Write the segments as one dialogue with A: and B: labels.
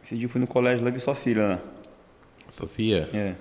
A: Esse dia eu fui no colégio lá de sua filha, lá.
B: Sofia?
A: É.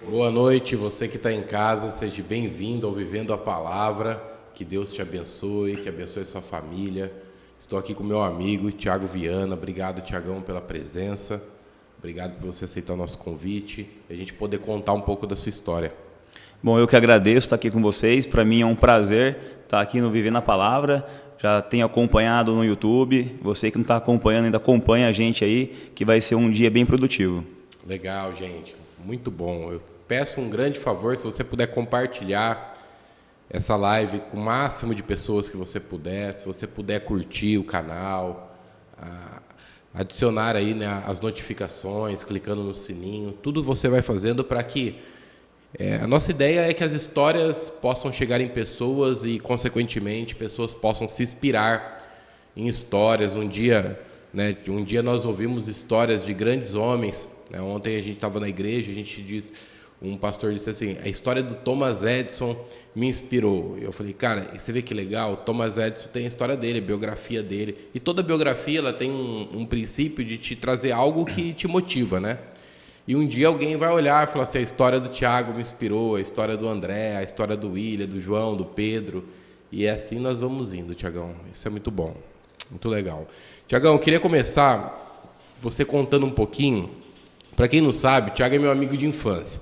B: Boa noite, você que está em casa, seja bem-vindo ao Vivendo a Palavra. Que Deus te abençoe, que abençoe sua família. Estou aqui com meu amigo Tiago Viana. Obrigado, Tiagão, pela presença. Obrigado por você aceitar o nosso convite e a gente poder contar um pouco da sua história.
A: Bom, eu que agradeço estar aqui com vocês. Para mim é um prazer estar aqui no Viver na Palavra. Já tenho acompanhado no YouTube. Você que não está acompanhando, ainda acompanha a gente aí, que vai ser um dia bem produtivo.
B: Legal, gente. Muito bom. Eu peço um grande favor, se você puder compartilhar essa live com o máximo de pessoas que você puder, se você puder curtir o canal, adicionar aí, né, as notificações, clicando no sininho, tudo você vai fazendo para que a nossa ideia é que as histórias possam chegar em pessoas e, consequentemente, pessoas possam se inspirar em histórias. Um dia nós ouvimos histórias de grandes homens, né? Ontem a gente estava na igreja, um pastor disse assim: a história do Thomas Edison me inspirou. Eu falei, cara, você vê que legal, Thomas Edison tem a história dele, a biografia dele, e toda biografia ela tem um princípio de te trazer algo que te motiva, né? E um dia alguém vai olhar e falar assim: a história do Tiago me inspirou, a história do André, a história do William, do João, do Pedro, e é assim nós vamos indo, Tiagão. Isso é muito bom, muito legal. Tiagão, eu queria começar você contando um pouquinho. Para quem não sabe, o Tiago é meu amigo de infância.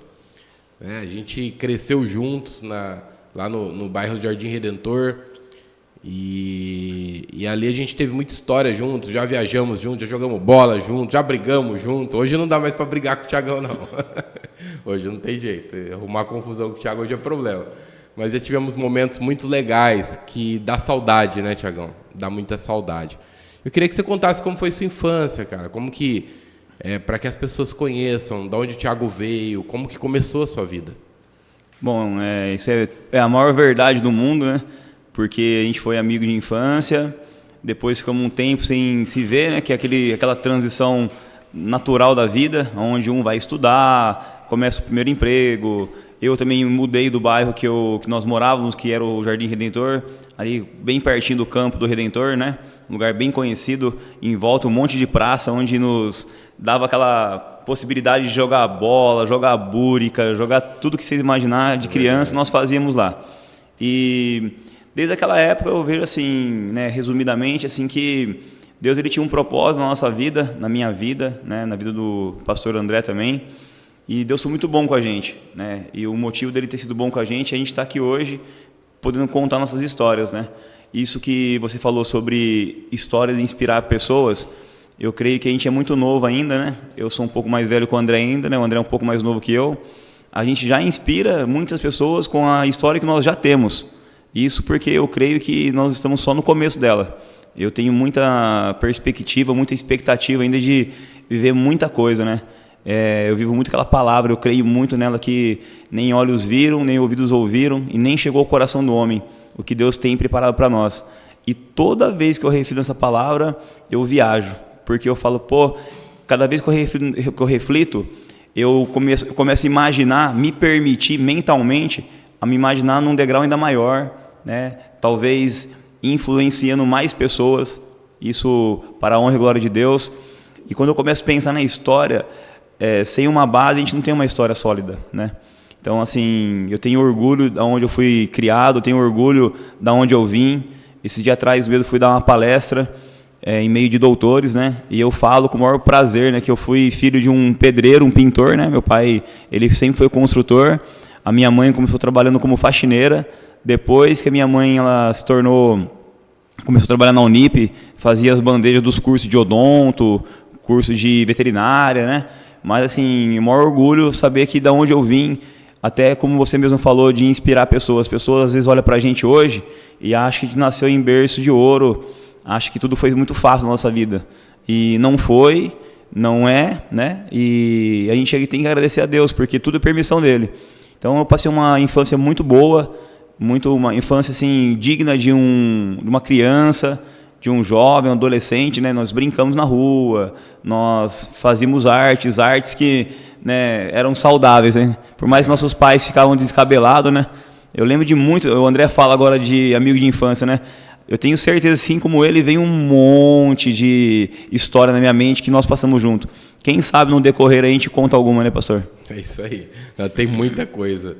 B: A gente cresceu juntos lá no bairro Jardim Redentor. E ali a gente teve muita história juntos, já viajamos juntos, já jogamos bola juntos, já brigamos juntos. Hoje não dá mais para brigar com o Tiagão, não. Hoje não tem jeito. Arrumar confusão com o Tiago hoje é problema. Mas já tivemos momentos muito legais que dá saudade, né, Tiagão? Dá muita saudade. Eu queria que você contasse como foi sua infância, cara. Como que, para que as pessoas conheçam, de onde o Tiago veio, como que começou a sua vida.
A: Bom, isso é a maior verdade do mundo, né? Porque a gente foi amigo de infância, depois ficamos um tempo sem se ver, né? Que é aquela transição natural da vida, onde um vai estudar, começa o primeiro emprego. Eu também mudei do bairro que nós morávamos, que era o Jardim Redentor, ali bem pertinho do campo do Redentor, né? Um lugar bem conhecido, em volta um monte de praça, onde nos dava aquela possibilidade de jogar bola, jogar búrica, jogar tudo que você imaginar de criança, nós fazíamos lá. E desde aquela época eu vejo assim, né, resumidamente, assim, que Deus ele tinha um propósito na nossa vida, na minha vida, né, na vida do pastor André também. E Deus foi muito bom com a gente, né? E o motivo dele ter sido bom com a gente é a gente estar aqui hoje podendo contar nossas histórias, né? Isso que você falou sobre histórias e inspirar pessoas, eu creio que a gente é muito novo ainda, né? Eu sou um pouco mais velho que o André ainda, né? O André é um pouco mais novo que eu. a gente já inspira muitas pessoas com a história que nós já temos. Isso porque eu creio que nós estamos só no começo dela. Eu tenho muita perspectiva, muita expectativa ainda de viver muita coisa, né? Eu vivo muito aquela palavra, eu creio muito nela, que nem olhos viram, nem ouvidos ouviram e nem chegou ao coração do homem o que Deus tem preparado para nós. E toda vez que eu reflito nessa palavra, eu viajo, porque eu falo, cada vez que eu reflito, eu começo a imaginar, me permitir mentalmente a me imaginar num degrau ainda maior, né? Talvez influenciando mais pessoas, isso para a honra e glória de Deus. E quando eu começo a pensar na história, sem uma base a gente não tem uma história sólida, né? Então, assim, eu tenho orgulho de onde eu fui criado, tenho orgulho de onde eu vim. Esse dia atrás mesmo fui dar uma palestra em meio de doutores, né? E eu falo com o maior prazer, né, que eu fui filho de um pedreiro, um pintor, né? Meu pai, ele sempre foi construtor. A minha mãe começou trabalhando como faxineira. Depois que a minha mãe começou a trabalhar na Unip, fazia as bandejas dos cursos de odonto, curso de veterinária, né? Mas, assim, o maior orgulho saber que da onde eu vim, até como você mesmo falou, de inspirar pessoas. As pessoas às vezes olham para a gente hoje e acham que a gente nasceu em berço de ouro, acham que tudo foi muito fácil na nossa vida. E não foi, não é, né? E a gente tem que agradecer a Deus, porque tudo é permissão dele. Então eu passei uma infância muito boa, uma infância assim, digna de uma criança, de um jovem, um adolescente, né? Nós brincamos na rua, nós fazíamos artes que, né, eram saudáveis, né? Por mais que nossos pais ficavam descabelados, né? Eu lembro de muito, o André fala agora de amigo de infância, né? Eu tenho certeza, assim como ele, vem um monte de história na minha mente que nós passamos junto. Quem sabe no decorrer a gente conta alguma, né, pastor?
B: É isso aí. Tem muita coisa.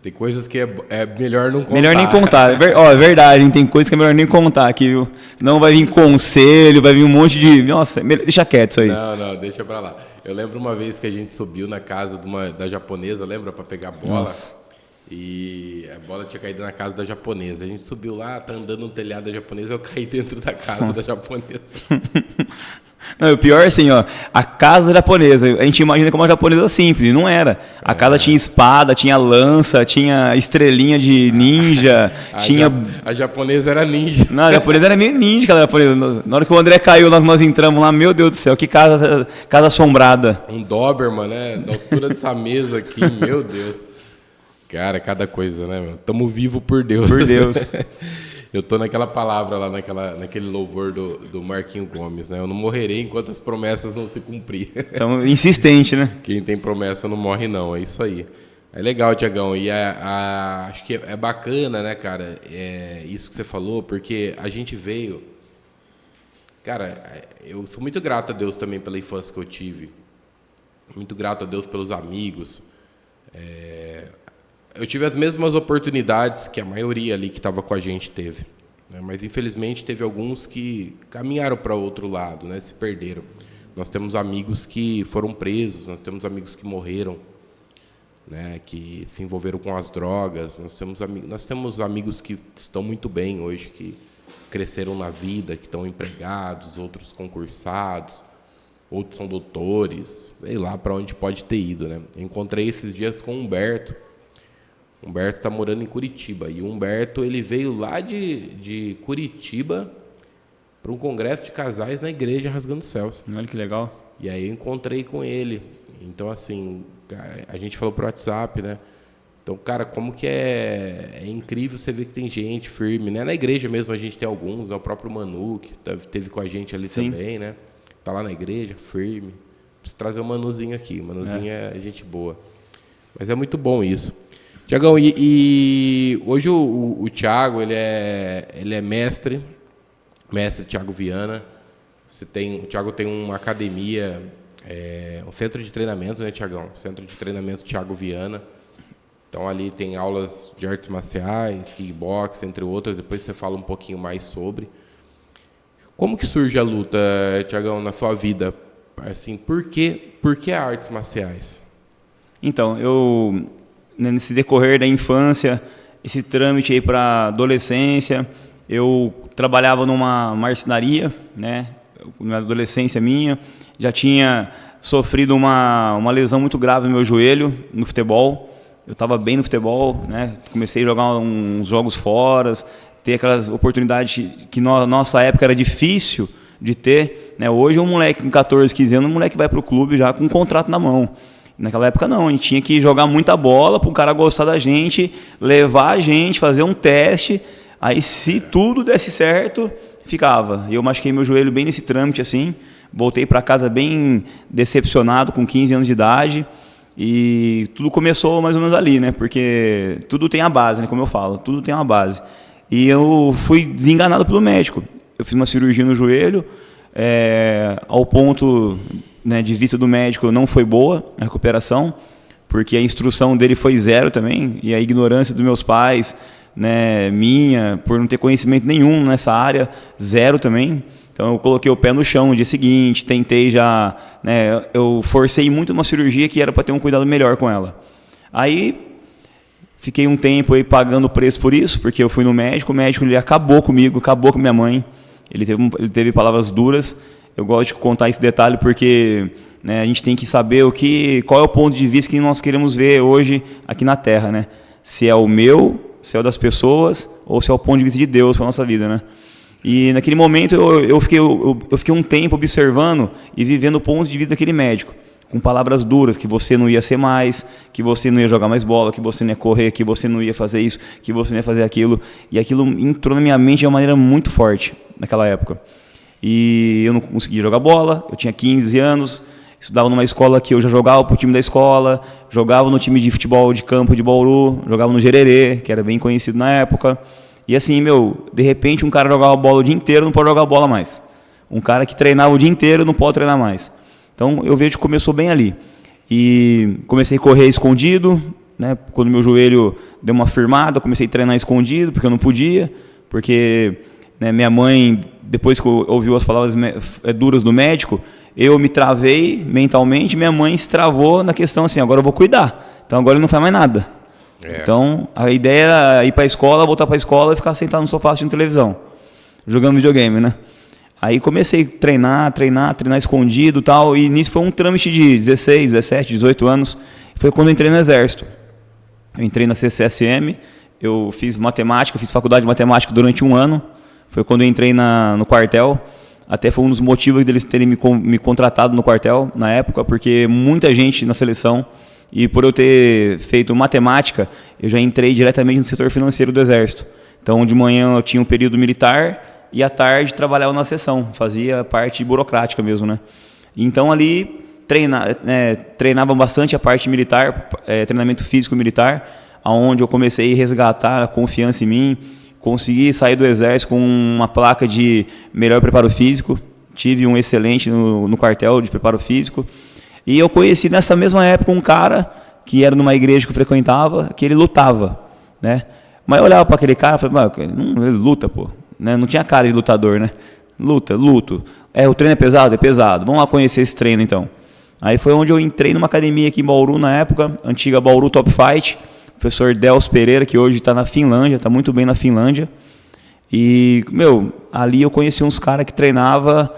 B: Tem coisas que é melhor não contar.
A: Melhor nem contar. É verdade, hein? Tem coisas que é melhor nem contar aqui, viu? Senão vai vir conselho, vai vir um monte de... Nossa, deixa quieto isso aí.
B: Não, deixa pra lá. Eu lembro uma vez que a gente subiu na casa da japonesa, lembra? Pra pegar bola. Nossa. E a bola tinha caído na casa da japonesa. A gente subiu lá, tá andando no telhado da japonesa, eu caí dentro da casa da japonesa.
A: Não, o pior é assim, ó, a casa japonesa, a gente imagina como uma japonesa simples, não era. A casa tinha espada, tinha lança, tinha estrelinha de ninja,
B: A japonesa era ninja.
A: Não, a japonesa era meio ninja, aquela japonesa. Na hora que o André caiu, nós entramos lá, meu Deus do céu, que casa assombrada.
B: Um Doberman, né, da altura dessa mesa aqui, meu Deus. Cara, cada coisa, né, meu? Tamo vivo por Deus.
A: Por Deus.
B: Eu tô naquela palavra lá, naquele louvor do Marquinho Gomes, né? Eu não morrerei enquanto as promessas não se cumprirem.
A: Então, insistente, né?
B: Quem tem promessa não morre, não. É isso aí. É legal, Tiagão. E acho que é bacana, né, cara? Isso que você falou, porque a gente veio... Cara, eu sou muito grato a Deus também pela infância que eu tive. Muito grato a Deus pelos amigos. Eu tive as mesmas oportunidades que a maioria ali que estava com a gente teve, né? Mas infelizmente teve alguns que caminharam para outro lado, né? Se perderam. Nós temos amigos que foram presos, nós temos amigos que morreram, né? Que se envolveram com as drogas. Nós temos amigos que estão muito bem hoje, que cresceram na vida, que estão empregados, outros concursados, outros são doutores, sei lá para onde pode ter ido, né? Eu encontrei esses dias com o Humberto. Humberto está morando em Curitiba. E o Humberto, ele veio lá de Curitiba para um congresso de casais na igreja Rasgando Céus.
A: Olha que legal.
B: E aí eu encontrei com ele. Então, assim, a gente falou pro WhatsApp, né? Então, cara, como que é incrível você ver que tem gente firme, né? Na igreja mesmo a gente tem alguns, o próprio Manu, que teve com a gente ali. Sim. Também, né? Tá lá na igreja, firme. Preciso trazer o Manuzinho aqui. O Manuzinho é gente boa. Mas é muito bom isso. Tiagão, e hoje o Thiago, ele é mestre Thiago Viana. O Thiago tem uma academia, um centro de treinamento, né, Tiagão? Centro de treinamento Thiago Viana. Então, ali tem aulas de artes marciais, kickbox, entre outras. Depois você fala um pouquinho mais sobre. Como que surge a luta, Tiagão, na sua vida? Assim, por que artes marciais?
A: Então, nesse decorrer da infância, esse trâmite aí para adolescência, eu trabalhava numa marcenaria, né? Na adolescência minha, já tinha sofrido uma lesão muito grave no meu joelho, no futebol. eu estava bem no futebol, né? Comecei a jogar uns jogos fora, ter aquelas oportunidades que na nossa época era difícil de ter, né? Hoje um moleque com 14, 15 anos, um moleque vai para o clube já com um contrato na mão. Naquela época não, a gente tinha que jogar muita bola para o cara gostar da gente, levar a gente, fazer um teste, aí se tudo desse certo, ficava. E eu machuquei meu joelho bem nesse trâmite assim, voltei para casa bem decepcionado com 15 anos de idade. E tudo começou mais ou menos ali, né? Porque tudo tem a base, né? Como eu falo, tudo tem uma base. E eu fui desenganado pelo médico. Eu fiz uma cirurgia no joelho, ao ponto, né, de vista do médico não foi boa a recuperação, porque a instrução dele foi zero também, e a ignorância dos meus pais, né, minha, por não ter conhecimento nenhum nessa área, zero também. Então eu coloquei o pé no chão no dia seguinte, tentei já, né, eu forcei muito uma cirurgia que era para ter um cuidado melhor com ela. Aí fiquei um tempo aí pagando o preço por isso, porque eu fui no médico, o médico ele acabou comigo, acabou com minha mãe, ele teve palavras duras. Eu gosto de contar esse detalhe porque, né, a gente tem que saber qual é o ponto de vista que nós queremos ver hoje aqui na Terra, né? Se é o meu, se é o das pessoas ou se é o ponto de vista de Deus para a nossa vida, né? E naquele momento eu fiquei um tempo observando e vivendo o ponto de vista daquele médico, com palavras duras, que você não ia ser mais, que você não ia jogar mais bola, que você não ia correr, que você não ia fazer isso, que você não ia fazer aquilo. E aquilo entrou na minha mente de uma maneira muito forte naquela época. E eu não conseguia jogar bola, eu tinha 15 anos, estudava numa escola que eu já jogava para o time da escola, jogava no time de futebol de campo de Bauru, jogava no Gererê, que era bem conhecido na época. E assim, de repente um cara jogava bola o dia inteiro, não pode jogar bola mais. Um cara que treinava o dia inteiro, não pode treinar mais. Então eu vejo que começou bem ali. E comecei a correr escondido, né? Quando meu joelho deu uma firmada, comecei a treinar escondido, porque eu não podia, porque, né, minha mãe, depois que ouviu as palavras duras do médico, eu me travei mentalmente, minha mãe se travou na questão assim, agora eu vou cuidar. Então agora ele não faz mais nada. Então, a ideia era ir para a escola, voltar para a escola e ficar sentado no sofá assistindo televisão, jogando videogame, né? Aí comecei a treinar escondido e tal, e nisso foi um trâmite de 16, 17, 18 anos, foi quando eu entrei no Exército. Eu entrei na CCSM, eu fiz matemática, fiz faculdade de matemática durante um ano, foi quando eu entrei no quartel, até foi um dos motivos deles terem me contratado no quartel na época, porque muita gente na seleção. E por eu ter feito matemática, eu já entrei diretamente no setor financeiro do Exército. Então, de manhã eu tinha um período militar e à tarde trabalhava na seção, fazia parte burocrática mesmo, né? Então, ali treinava bastante a parte militar, treinamento físico militar, onde eu comecei a resgatar a confiança em mim, consegui sair do Exército com uma placa de melhor preparo físico, tive um excelente no quartel de preparo físico. E eu conheci nessa mesma época um cara que era numa igreja que eu frequentava, que ele lutava, né? Mas eu olhava para aquele cara e falei, ele luta, pô. Né? Não tinha cara de lutador, né? Luto. O treino é pesado? É pesado. Vamos lá conhecer esse treino, então. Aí foi onde eu entrei numa academia aqui em Bauru, na época, antiga Bauru Top Fight, professor Delcio Pereira, que hoje está na Finlândia, está muito bem na Finlândia. E, ali eu conheci uns caras que treinavam,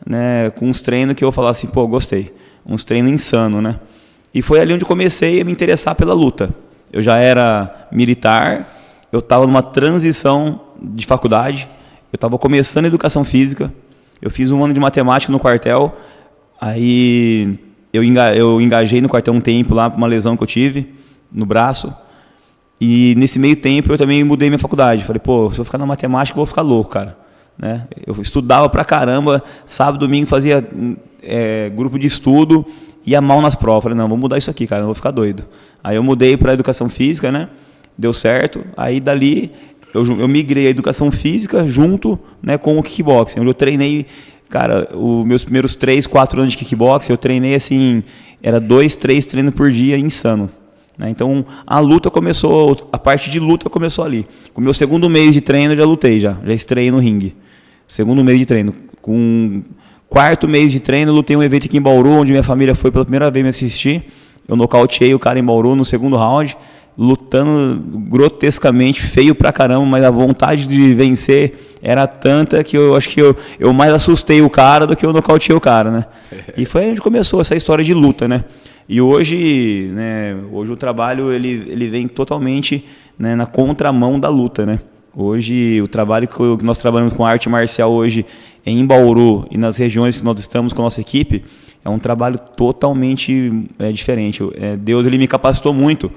A: né, com uns treinos que eu falava assim, pô, gostei. Uns treinos insanos, né? E foi ali onde comecei a me interessar pela luta. Eu já era militar, eu estava numa transição de faculdade, eu estava começando educação física, eu fiz um ano de matemática no quartel, aí eu engajei no quartel um tempo lá por uma lesão que eu tive no braço, e nesse meio tempo eu também mudei minha faculdade. Falei, pô, se eu ficar na matemática eu vou ficar louco, cara. Né? Eu estudava pra caramba, sábado, domingo fazia grupo de estudo, ia mal nas provas. Falei, não, vou mudar isso aqui, cara, não vou ficar doido. Aí eu mudei para educação física, né? Deu certo. Aí dali eu migrei a educação física junto, né, com o kickboxing. Eu treinei, cara, os meus primeiros 3, 4 anos de kickboxing, eu treinei assim, era 2, 3 treinos por dia, insano. Então a luta começou, a parte de luta começou ali. Com o meu segundo mês de treino eu já lutei, já estreiei no ringue. Segundo mês de treino. Com quarto mês de treino eu lutei um evento aqui em Bauru, onde minha família foi pela primeira vez me assistir. Eu nocauteei o cara em Bauru no segundo round, lutando grotescamente, feio pra caramba, mas a vontade de vencer era tanta que eu acho que eu mais assustei o cara do que eu nocauteei o cara, né? E foi onde começou essa história de luta, né? E hoje, né, hoje o trabalho ele vem totalmente, né, na contramão da luta, né? Hoje o trabalho que nós trabalhamos com arte marcial hoje em Bauru e nas regiões que nós estamos com a nossa equipe é um trabalho totalmente diferente. Deus ele me capacitou muito,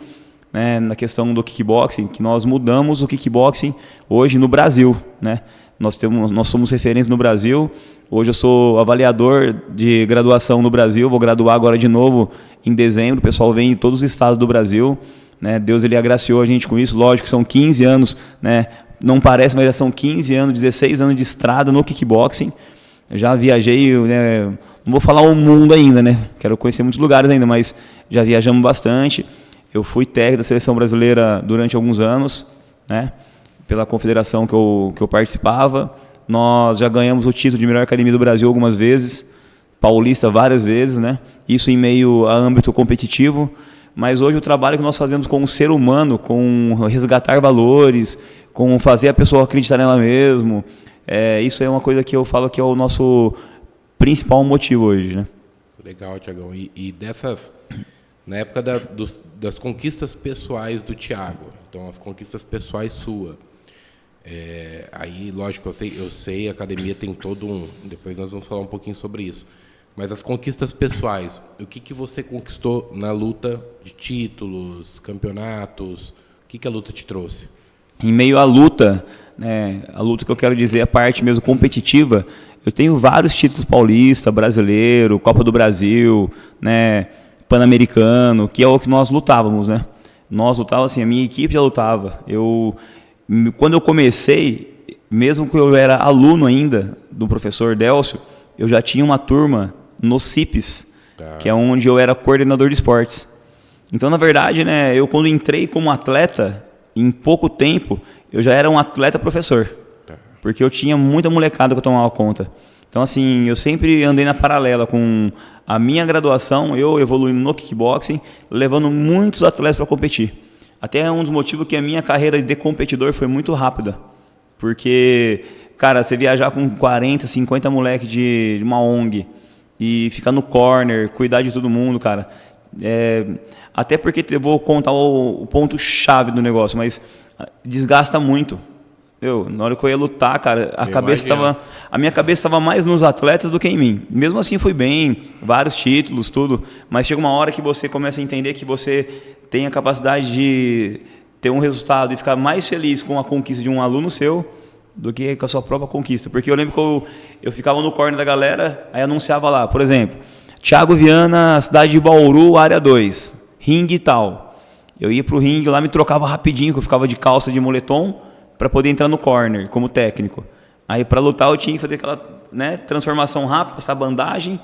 A: né, na questão do kickboxing, que nós mudamos o kickboxing hoje no Brasil, né? Nós somos referência no Brasil. Hoje eu sou avaliador de graduação no Brasil, vou graduar agora de novo em dezembro. O pessoal vem de todos os estados do Brasil, né? Deus ele agraciou a gente com isso. Lógico que são 15 anos, né? Não parece, mas já são 15 anos, 16 anos de estrada no kickboxing. Eu já viajei, né? Não vou falar o mundo ainda, né? Quero conhecer muitos lugares ainda, mas já viajamos bastante. Eu fui técnico da seleção brasileira durante alguns anos, né? Pela confederação que eu participava. Nós já ganhamos o título de melhor academia do Brasil algumas vezes, paulista várias vezes, né? Isso em meio a âmbito competitivo. Mas hoje o trabalho que nós fazemos com o ser humano, com resgatar valores, com fazer a pessoa acreditar nela mesma, isso é uma coisa que eu falo que é o nosso principal motivo hoje, né?
B: Legal, Thiagão. E dessas, na época das conquistas pessoais do Thiago, então as conquistas pessoais suas, aí, lógico, eu sei, a academia tem todo um... Depois nós vamos falar um pouquinho sobre isso. Mas as conquistas pessoais, o que você conquistou na luta de títulos, campeonatos? O que a luta te trouxe?
A: Em meio à luta, né, a luta que eu quero dizer, a parte mesmo competitiva, eu tenho vários títulos paulista, brasileiro, Copa do Brasil, né, Pan-Americano, que é o que nós lutávamos, né? Nós lutávamos assim, a minha equipe já lutava. Quando eu comecei, mesmo que eu era aluno ainda do professor Délcio, eu já tinha uma turma no CIPES, que é onde eu era coordenador de esportes. Então, na verdade, né, eu quando entrei como atleta, em pouco tempo, eu já era um atleta professor. Porque eu tinha muita molecada que eu tomava conta. Então, assim, eu sempre andei na paralela com a minha graduação, eu evoluindo no kickboxing, levando muitos atletas para competir. Até é um dos motivos que a minha carreira de competidor foi muito rápida. Porque, cara, você viajar com 40, 50 moleques de uma ONG e ficar no corner, cuidar de todo mundo, cara. Até porque eu vou contar o ponto-chave do negócio, mas desgasta muito. Na hora que eu ia lutar, cara, a minha cabeça estava mais nos atletas do que em mim. Mesmo assim fui bem, vários títulos, tudo, mas chega uma hora que você começa a entender que você tem a capacidade de ter um resultado e ficar mais feliz com a conquista de um aluno seu do que com a sua própria conquista. Porque eu lembro que eu ficava no corner da galera, aí anunciava lá, por exemplo, Thiago Viana, cidade de Bauru, área 2, ringue e tal. Eu ia pro ringue lá, me trocava rapidinho, que eu ficava de calça de moletom, para poder entrar no corner como técnico. Aí para lutar eu tinha que fazer aquela, né, transformação rápida, passar bandagem,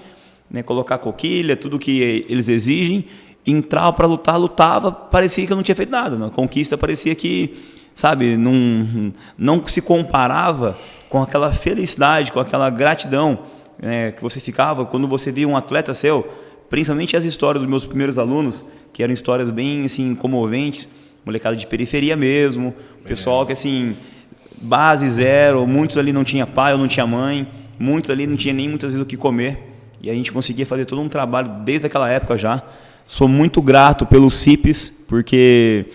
A: né, colocar coquilha, tudo que eles exigem, entrava para lutar, lutava, parecia que eu não tinha feito nada. Na conquista parecia que, sabe, não se comparava com aquela felicidade, com aquela gratidão, né, que você ficava quando você via um atleta seu, principalmente as histórias dos meus primeiros alunos, que eram histórias bem assim comoventes, molecada de periferia mesmo, pessoal que assim, base zero, muitos ali não tinha pai ou não tinha mãe, muitos ali não tinha nem muitas vezes o que comer, e a gente conseguia fazer todo um trabalho desde aquela época já. Sou muito grato pelos CIPs, porque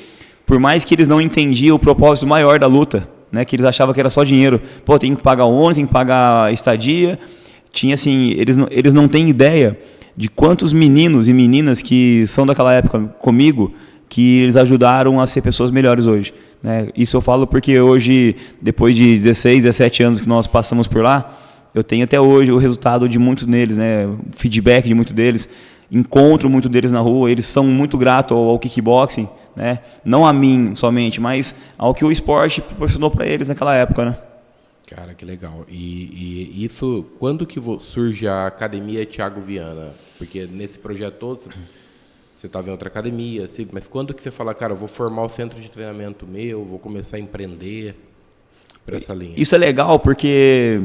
A: por mais que eles não entendiam o propósito maior da luta, né, que eles achavam que era só dinheiro, pô, tem que pagar ônibus, tem que pagar estadia, tinha assim, eles não têm ideia de quantos meninos e meninas que são daquela época comigo, que eles ajudaram a ser pessoas melhores hoje, né? Isso eu falo porque hoje, depois de 16, 17 anos que nós passamos por lá, eu tenho até hoje o resultado de muitos deles, né? O feedback de muitos deles, encontro muitos deles na rua, eles são muito gratos ao kickboxing, né? Não a mim somente, mas ao que o esporte proporcionou para eles naquela época, né?
B: Cara, que legal. E isso, quando que surge a Academia Thiago Viana? Porque nesse projeto todo, você estava em outra academia, assim, mas quando que você fala, cara, eu vou formar o centro de treinamento meu, vou começar a empreender por essa linha?
A: Isso é legal porque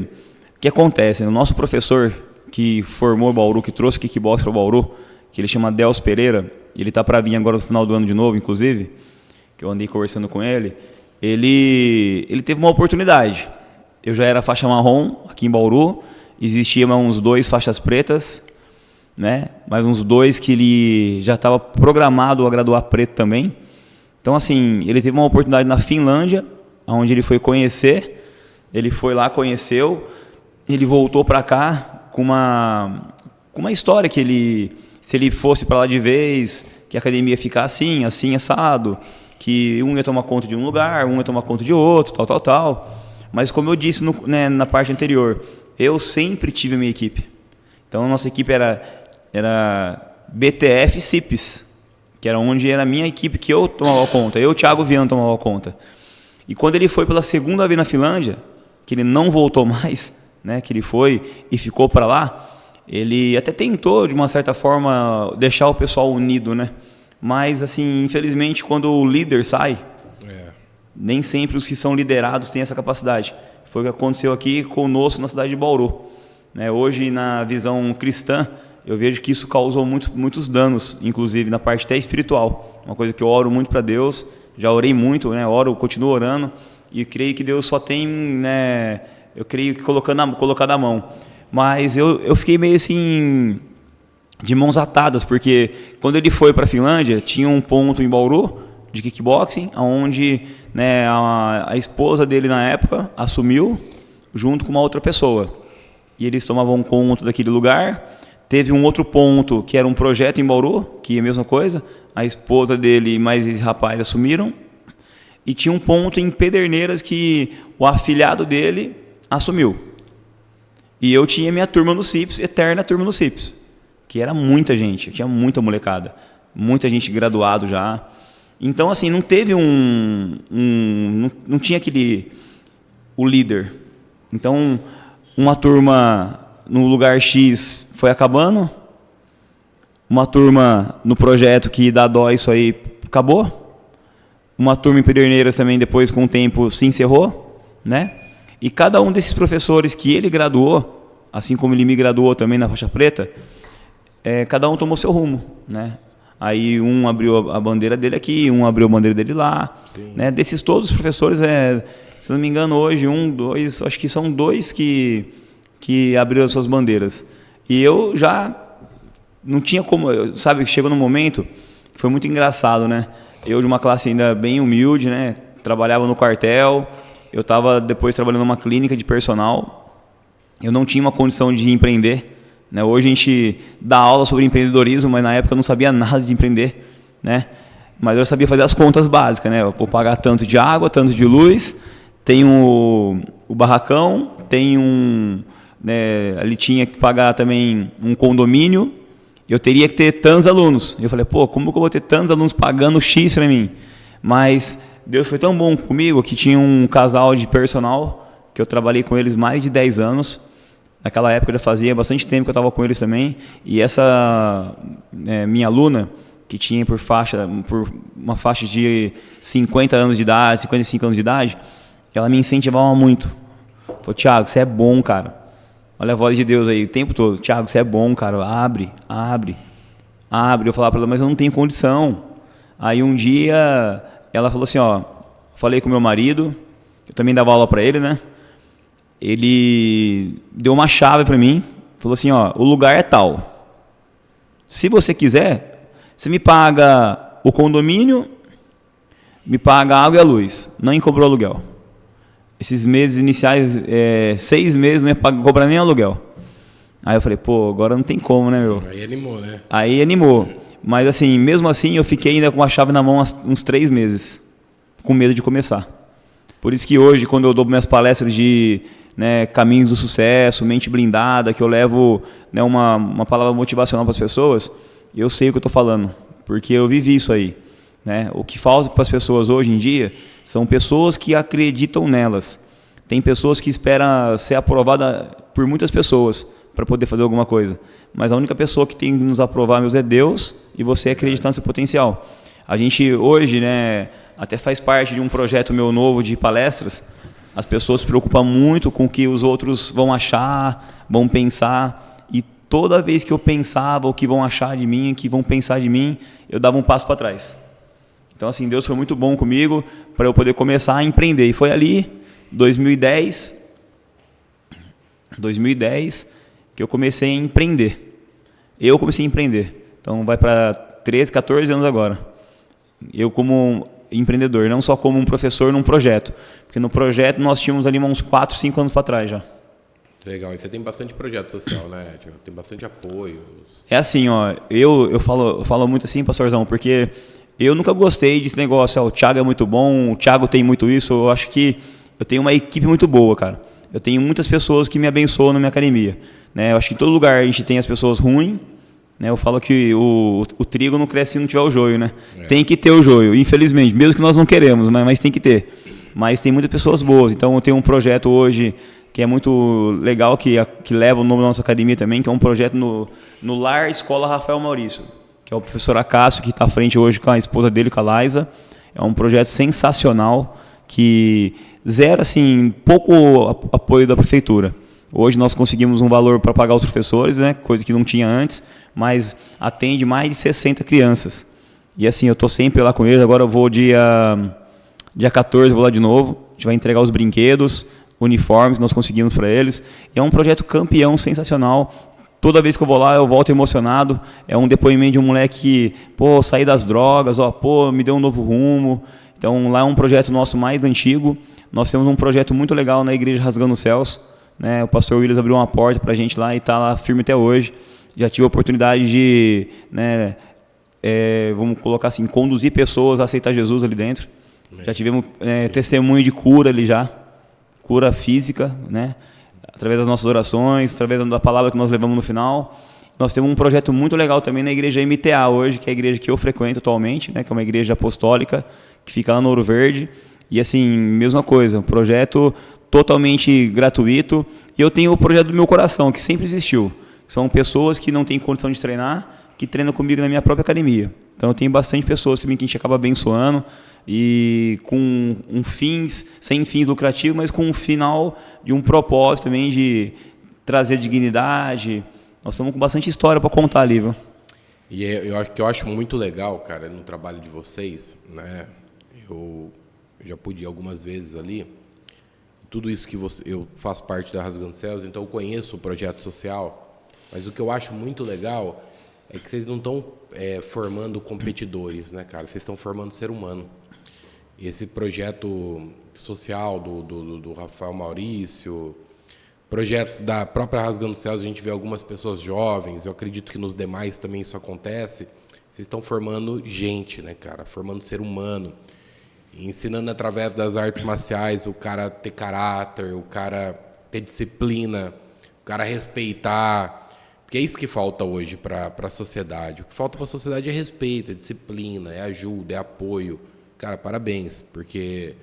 A: o que acontece? O nosso professor que formou o Bauru, que trouxe o kickbox para o Bauru, que ele chama Delcio Pereira, ele está para vir agora no final do ano de novo, inclusive, que eu andei conversando com ele, ele teve uma oportunidade. Eu já era faixa marrom aqui em Bauru, existiam uns 2 faixas pretas, né? Mais uns 2 que ele já estava programado a graduar preto também. Então, assim, ele teve uma oportunidade na Finlândia, onde ele foi conhecer, ele foi lá, conheceu, ele voltou para cá com uma história que ele, se ele fosse para lá de vez, que a academia ia ficar assim, assim, assado, que um ia tomar conta de um lugar, um ia tomar conta de outro, tal. Mas como eu disse na parte anterior, eu sempre tive a minha equipe. Então, a nossa equipe era BTF CIPES, que era onde era a minha equipe que eu tomava conta. Eu, Thiago Viana, tomava conta. E quando ele foi pela segunda vez na Finlândia, que ele não voltou mais, né, que ele foi e ficou para lá, ele até tentou, de uma certa forma, deixar o pessoal unido, né? Mas, assim, infelizmente, quando o líder sai, nem sempre os que são liderados têm essa capacidade. Foi o que aconteceu aqui conosco na cidade de Bauru. Né? Hoje, na visão cristã, eu vejo que isso causou muitos danos, inclusive na parte até espiritual. Uma coisa que eu oro muito para Deus, já orei muito, né? Continuo orando, e creio que Deus só tem, né, eu creio que colocado a mão. Mas eu fiquei meio assim, de mãos atadas, porque quando ele foi para a Finlândia, tinha um ponto em Bauru de kickboxing, onde, né, a esposa dele na época assumiu junto com uma outra pessoa. E eles tomavam conta daquele lugar. Teve um outro ponto que era um projeto em Bauru, que é a mesma coisa. A esposa dele e mais esse rapaz assumiram. E tinha um ponto em Pederneiras que o afilhado dele assumiu. E eu tinha minha turma no CIPS, eterna turma no CIPS, que era muita gente, tinha muita molecada, muita gente graduado já. Então, assim, não teve não tinha o líder. Então, uma turma no lugar X foi acabando, uma turma no projeto que dá dó, isso aí acabou, uma turma em Pederneiras também depois com o tempo se encerrou, né? E cada um desses professores que ele graduou, assim como ele me graduou também na faixa preta, cada um tomou seu rumo, né? Aí um abriu a bandeira dele aqui, um abriu a bandeira dele lá, né? Desses todos os professores, se não me engano hoje, acho que são 2 que abriram as suas bandeiras. E eu já não tinha como, sabe, chegou num momento que foi muito engraçado, né? Eu de uma classe ainda bem humilde, né? Trabalhava no quartel, eu estava depois trabalhando numa clínica de personal, eu não tinha uma condição de empreender, né? Hoje a gente dá aula sobre empreendedorismo, mas na época eu não sabia nada de empreender, né? Mas eu sabia fazer as contas básicas, né? Eu vou pagar tanto de água, tanto de luz, tem o barracão, tem né, ali tinha que pagar também um condomínio, eu teria que ter tantos alunos. Eu falei, como que eu vou ter tantos alunos pagando X para mim? Mas Deus foi tão bom comigo que tinha um casal de personal, que eu trabalhei com eles mais de 10 anos. Naquela época já fazia bastante tempo que eu estava com eles também. E essa minha aluna, que tinha por uma faixa de 50 anos de idade, 55 anos de idade, ela me incentivava muito. Falou, Thiago, você é bom, cara. Olha a voz de Deus aí o tempo todo. Thiago, você é bom, cara. Abre. Eu falava para ela, mas eu não tenho condição. Aí um dia ela falou assim, falei com meu marido, eu também dava aula para ele, né? Ele deu uma chave para mim, falou assim, o lugar é tal. Se você quiser, você me paga o condomínio, me paga a água e a luz. Não cobrou aluguel. Esses meses iniciais, 6 meses, não ia cobrar nem aluguel. Aí eu falei, agora não tem como, né, meu?
B: Aí animou, né?
A: Aí animou. Mas assim, mesmo assim, eu fiquei ainda com a chave na mão uns 3 meses, com medo de começar. Por isso que hoje, quando eu dou minhas palestras de caminhos do sucesso, mente blindada, que eu levo uma palavra motivacional para as pessoas, eu sei o que eu estou falando, porque eu vivi isso aí. Né? O que falta para as pessoas hoje em dia são pessoas que acreditam nelas. Tem pessoas que esperam ser aprovada por muitas pessoas para poder fazer alguma coisa. Mas a única pessoa que tem que nos aprovar, meus, é Deus, e você acreditar no seu potencial. A gente hoje, até faz parte de um projeto meu novo de palestras. As pessoas se preocupam muito com o que os outros vão achar, vão pensar. E toda vez que eu pensava o que vão achar de mim, o que vão pensar de mim, eu dava um passo para trás. Então, assim, Deus foi muito bom comigo para eu poder começar a empreender. E foi ali, 2010, que eu comecei a empreender. eu comecei a empreender. Então vai para 13, 14 anos agora. Eu como empreendedor, não só como um professor num projeto. Porque no projeto nós tínhamos ali uns 4, 5 anos para trás já.
B: Legal. E você tem bastante projeto social, né? Tem bastante apoio.
A: É assim, ó, eu falo muito assim, pastorzão, porque eu nunca gostei desse negócio, ó, o Thiago é muito bom, o Thiago tem muito isso, eu acho que eu tenho uma equipe muito boa, cara. Eu tenho muitas pessoas que me abençoam na minha academia, né? Eu acho que em todo lugar a gente tem as pessoas ruins, né? Eu falo que o trigo não cresce se não tiver o joio, né? Tem que ter o joio, infelizmente, mesmo que nós não queremos, mas tem que ter. Mas tem muitas pessoas boas, então eu tenho um projeto hoje que é muito legal, que leva o nome da nossa academia também, que é um projeto no Lar Escola Rafael Maurício, que é o professor Acácio, que está à frente hoje com a esposa dele, com a Laisa. É um projeto sensacional, que zero, assim, pouco apoio da prefeitura. Hoje nós conseguimos um valor para pagar os professores, né, coisa que não tinha antes, mas atende mais de 60 crianças. E assim, eu estou sempre lá com eles, agora eu vou dia 14, vou lá de novo, a gente vai entregar os brinquedos, uniformes que nós conseguimos para eles. É um projeto campeão, sensacional. Toda vez que eu vou lá, eu volto emocionado. É um depoimento de um moleque que, pô, saí das drogas, ó, pô, me deu um novo rumo. Então, lá é um projeto nosso mais antigo. Nós temos um projeto muito legal na Igreja Rasgando os Céus, né? O pastor Willis abriu uma porta para a gente lá e está lá firme até hoje. Já tive a oportunidade de, né, vamos colocar assim, conduzir pessoas a aceitar Jesus ali dentro. Já tivemos testemunho de cura ali já. Cura física, né? Através das nossas orações, através da palavra que nós levamos no final. Nós temos um projeto muito legal também na igreja MTA hoje, que é a igreja que eu frequento atualmente, né? Que é uma igreja apostólica, que fica lá no Ouro Verde. E assim, mesma coisa, um projeto totalmente gratuito. E eu tenho o projeto do meu coração, que sempre existiu. São pessoas que não têm condição de treinar, que treinam comigo na minha própria academia. Então eu tenho bastante pessoas também que a gente acaba abençoando, e com sem fins lucrativos, mas com um final de um propósito também de trazer dignidade. Nós estamos com bastante história para contar ali, viu?
B: E eu acho muito legal, cara, no trabalho de vocês, né? Eu já pude ir algumas vezes ali. Tudo isso que eu faço parte da Rasgando Céus, então eu conheço o projeto social. Mas o que eu acho muito legal é que vocês não estão formando competidores, né, cara? Vocês estão formando ser humano. E esse projeto social do Rafael Maurício, projetos da própria Rasgando Céus, a gente vê algumas pessoas jovens, eu acredito que nos demais também isso acontece. Vocês estão formando gente, né, cara? Formando ser humano. E ensinando através das artes marciais o cara ter caráter, o cara ter disciplina, o cara respeitar. Porque é isso que falta hoje para a sociedade. O que falta para a sociedade é respeito, é disciplina, é ajuda, é apoio. Cara, parabéns, porque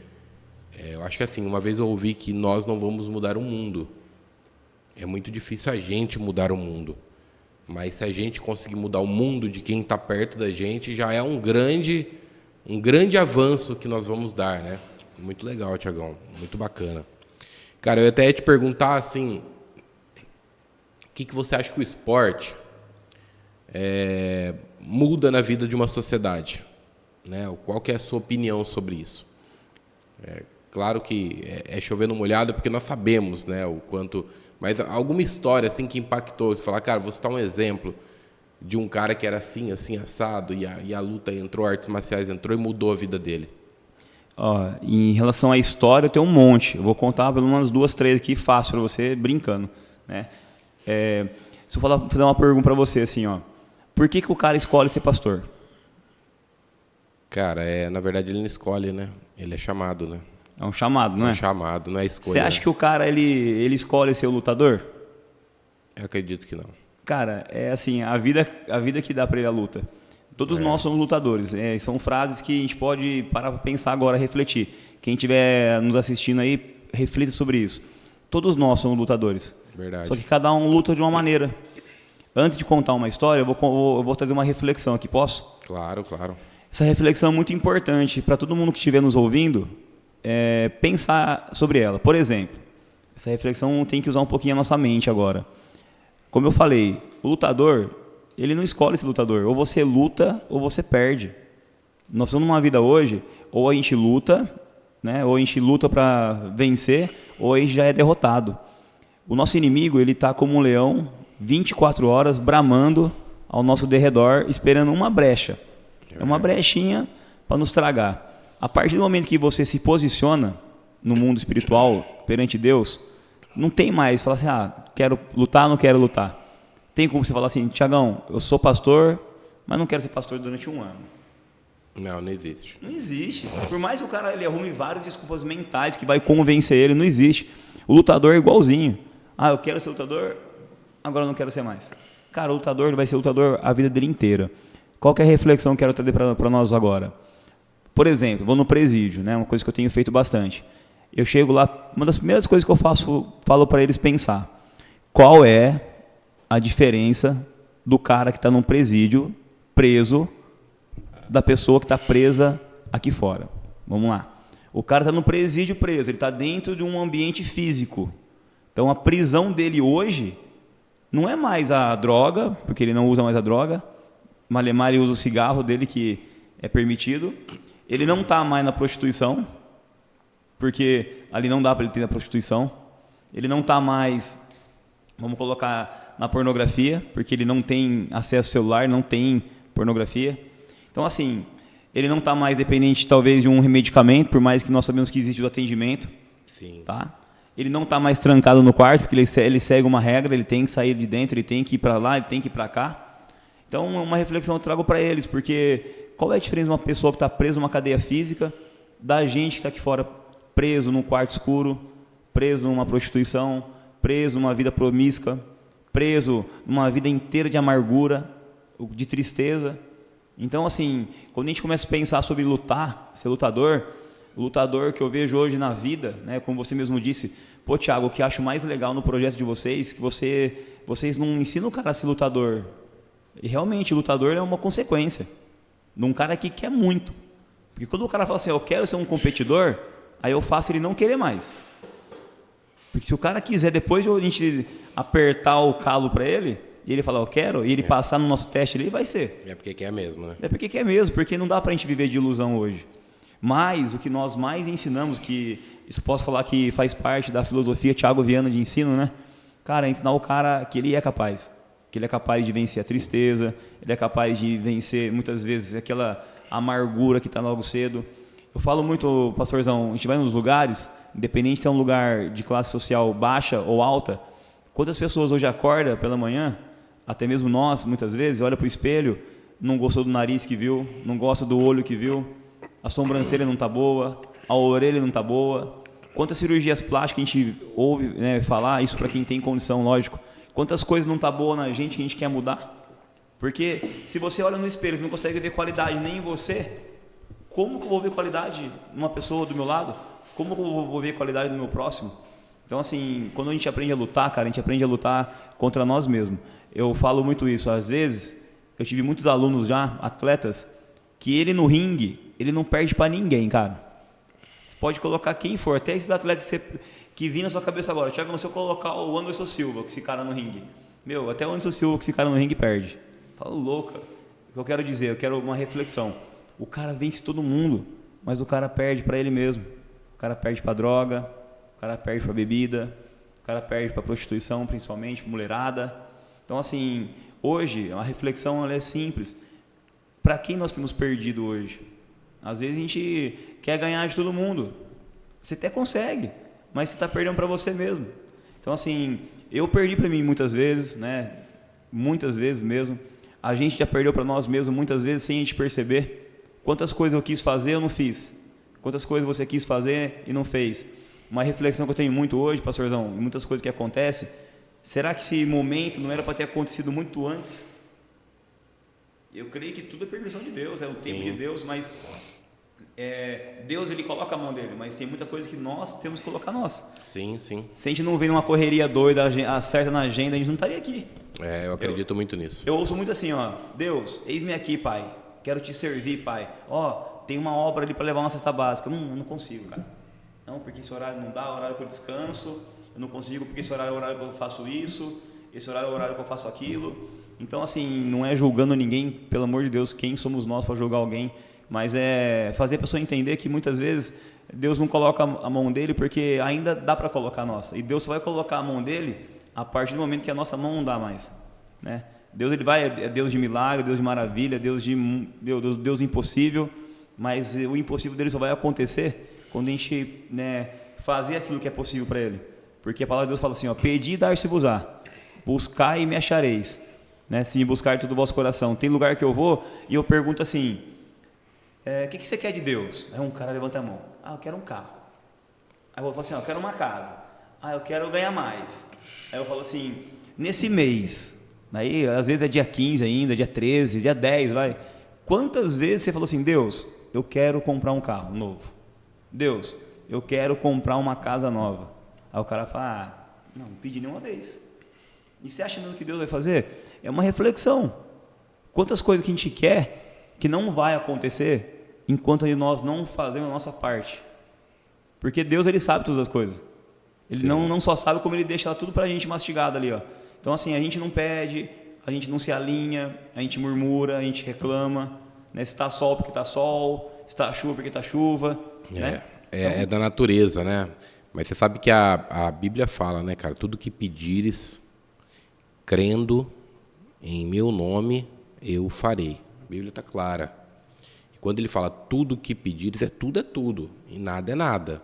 B: eu acho que assim, uma vez eu ouvi que nós não vamos mudar o mundo. É muito difícil a gente mudar o mundo. Mas se a gente conseguir mudar o mundo de quem está perto da gente, já é um grande avanço que nós vamos dar, né? Muito legal, Thiagão, muito bacana. Cara, eu até ia te perguntar assim, o que você acha que o esporte muda na vida de uma sociedade? Né? Qual que é a sua opinião sobre isso? Claro que é chover no molhado, porque nós sabemos, né, o quanto... Mas alguma história assim que impactou, você falar, cara, vou citar um exemplo de um cara que era assim, assim, assado, e a luta entrou, artes marciais entrou e mudou a vida dele.
A: Ó, em relação à história, eu tenho um monte. Eu vou contar pelo menos 2, 3 aqui, fácil para você, brincando, né? Se eu fazer uma pergunta para você, assim, ó, por que o cara escolhe ser pastor?
B: Cara, na verdade ele não escolhe, né? Ele é chamado, né?
A: É um chamado, não é?
B: É um chamado, não é escolha.
A: Você acha que o cara, ele escolhe ser o lutador?
B: Eu acredito que não.
A: Cara, é assim, a vida que dá para ele a luta. Todos nós somos lutadores. São frases que a gente pode parar para pensar agora, refletir. Quem estiver nos assistindo aí, reflita sobre isso. Todos nós somos lutadores.
B: Verdade.
A: Só que cada um luta de uma maneira. Antes de contar uma história, eu vou trazer uma reflexão aqui, posso?
B: Claro, claro.
A: Essa reflexão é muito importante para todo mundo que estiver nos ouvindo pensar sobre ela. Por exemplo, essa reflexão tem que usar um pouquinho a nossa mente agora. Como eu falei, o lutador, ele não escolhe esse lutador. Ou você luta ou você perde. Nós estamos numa vida hoje, ou a gente luta, né, ou a gente luta para vencer, ou a gente já é derrotado. O nosso inimigo, ele está como um leão, 24 horas, bramando ao nosso derredor, esperando uma brecha. É uma brechinha para nos tragar. A partir do momento que você se posiciona no mundo espiritual perante Deus, não tem mais falar assim, quero lutar, não quero lutar. Tem como você falar assim, Tiagão, eu sou pastor, mas não quero ser pastor durante 1 ano.
B: Não existe.
A: Não existe. Por mais que o cara ele arrume várias desculpas mentais que vai convencer ele, não existe. O lutador é igualzinho. Eu quero ser lutador, agora eu não quero ser mais. Cara, o lutador ele vai ser lutador a vida dele inteira. Qual que é a reflexão que eu quero trazer para nós agora? Por exemplo, vou no presídio, né? Uma coisa que eu tenho feito bastante. Eu chego lá, uma das primeiras coisas que eu falo para eles pensar. Qual é a diferença do cara que está num presídio preso da pessoa que está presa aqui fora? Vamos lá. O cara está no presídio preso, ele está dentro de um ambiente físico. Então a prisão dele hoje não é mais a droga, porque ele não usa mais a droga. Malemar ele usa o cigarro dele que é permitido. Ele não está mais na prostituição, porque ali não dá para ele ter a prostituição. Ele não está mais, vamos colocar, na pornografia, porque ele não tem acesso ao celular, não tem pornografia. Então, assim, ele não está mais dependente, talvez, de um medicamento, por mais que nós sabemos que existe o atendimento.
B: Sim.
A: Tá? Ele não está mais trancado no quarto, porque ele segue uma regra, ele tem que sair de dentro, ele tem que ir para lá, ele tem que ir para cá. Então, uma reflexão eu trago para eles, porque qual é a diferença de uma pessoa que está presa numa cadeia física da gente que está aqui fora preso num quarto escuro, preso numa prostituição, preso numa vida promíscua, preso numa vida inteira de amargura, de tristeza? Então, assim, quando a gente começa a pensar sobre lutar, ser lutador, o lutador que eu vejo hoje na vida, né, como você mesmo disse, pô, Thiago, o que eu acho mais legal no projeto de vocês, que vocês não ensinam o cara a ser lutador. E realmente, o lutador é uma consequência de um cara que quer muito. Porque quando o cara fala assim, eu quero ser um competidor, aí eu faço ele não querer mais. Porque se o cara quiser, depois de a gente apertar o calo para ele, e ele falar, eu quero, e ele passar no nosso teste ali, vai ser.
B: É porque quer mesmo, né?
A: É porque quer mesmo, porque não dá pra gente viver de ilusão hoje. Mas o que nós mais ensinamos, que isso posso falar que faz parte da filosofia Thiago Viana de ensino, né? Cara, ensinar o cara que ele é capaz. Que ele é capaz de vencer a tristeza, ele é capaz de vencer, muitas vezes, aquela amargura que está logo cedo. Eu falo muito, pastorzão, a gente vai nos lugares, independente se é um lugar de classe social baixa ou alta, quantas pessoas hoje acordam pela manhã, até mesmo nós, muitas vezes, olha para o espelho, não gostou do nariz que viu, não gosta do olho que viu, a sobrancelha não está boa, a orelha não está boa. Quantas cirurgias plásticas a gente ouve, né, falar, isso para quem tem condição, lógico. Quantas coisas não tá boa na gente que a gente quer mudar? Porque se você olha no espelho e não consegue ver qualidade nem em você, como que eu vou ver qualidade numa pessoa do meu lado? Como que eu vou ver qualidade no meu próximo? Então, assim, quando a gente aprende a lutar, cara, a gente aprende a lutar contra nós mesmos. Eu falo muito isso. Às vezes, eu tive muitos alunos já, atletas, que ele no ringue, ele não perde para ninguém, cara. Você pode colocar quem for, até esses atletas que vêm na sua cabeça agora. Thiago, se eu colocar o Anderson Silva, com esse cara no ringue, até o Anderson Silva, com esse cara no ringue, perde. Fala louca. O que eu quero dizer, eu quero uma reflexão. O cara vence todo mundo, mas o cara perde para ele mesmo. O cara perde para droga, o cara perde para bebida, o cara perde para prostituição, principalmente, pra mulherada. Então, assim, hoje, a reflexão ela é simples. Para quem nós temos perdido hoje? Às vezes a gente quer ganhar de todo mundo. Você até consegue, mas você está perdendo para você mesmo. Então, assim, eu perdi para mim muitas vezes, né? Muitas vezes mesmo. A gente já perdeu para nós mesmos muitas vezes sem a gente perceber. Quantas coisas eu quis fazer, eu não fiz. Quantas coisas você quis fazer e não fez. Uma reflexão que eu tenho muito hoje, pastorzão, muitas coisas que acontecem. Será que esse momento não era para ter acontecido muito antes? Eu creio que tudo é permissão de Deus, é o tempo de Deus, mas Deus ele coloca a mão dele, mas tem muita coisa que nós temos que colocar nós.
B: Sim, sim.
A: Se a gente não vem numa correria doida, acerta na agenda, a gente não estaria aqui.
B: Eu acredito muito nisso.
A: Eu ouço muito assim, ó, Deus, eis-me aqui, Pai, quero te servir, Pai. Ó, tem uma obra ali para levar uma cesta básica. Eu não consigo, cara. Não, porque esse horário não dá, horário que eu descanso. Eu não consigo porque esse horário é o horário que eu faço isso, esse horário é o horário que eu faço aquilo. Então, assim, não é julgando ninguém, pelo amor de Deus, quem somos nós para julgar alguém, mas é fazer a pessoa entender que muitas vezes Deus não coloca a mão dele porque ainda dá para colocar a nossa. E Deus só vai colocar a mão dele a partir do momento que a nossa mão não dá mais, né? Deus ele é Deus de milagre, Deus de maravilha, Deus do impossível, mas o impossível dele só vai acontecer quando a gente, né, fazer aquilo que é possível para ele. Porque a palavra de Deus fala assim, ó, pedi e dar-se-vos-á, buscai e me achareis, né, se me buscar todo o vosso coração. Tem lugar que eu vou e eu pergunto assim, o que você quer de Deus? Aí um cara levanta a mão, eu quero um carro. Aí eu vou falar assim, eu quero uma casa. Eu quero ganhar mais. Aí eu falo assim, nesse mês, aí às vezes é dia 15 ainda, dia 13, dia 10, vai. Quantas vezes você falou assim, Deus, eu quero comprar um carro novo. Deus, eu quero comprar uma casa nova. Aí o cara fala, não pedi nenhuma vez. E você acha mesmo que Deus vai fazer? É uma reflexão. Quantas coisas que a gente quer que não vai acontecer enquanto nós não fazemos a nossa parte. Porque Deus, ele sabe todas as coisas. Ele não só sabe, como ele deixa tudo pra gente mastigado ali, ó. Então assim, a gente não pede, a gente não se alinha, a gente murmura, a gente reclama, né? Se está sol porque está sol, se está chuva porque está chuva, né?
B: É da natureza, né? Mas você sabe que a Bíblia fala, né, cara? Tudo que pedires, crendo em meu nome, eu farei. A Bíblia está clara. E quando ele fala tudo que pedires, é tudo. E nada é nada.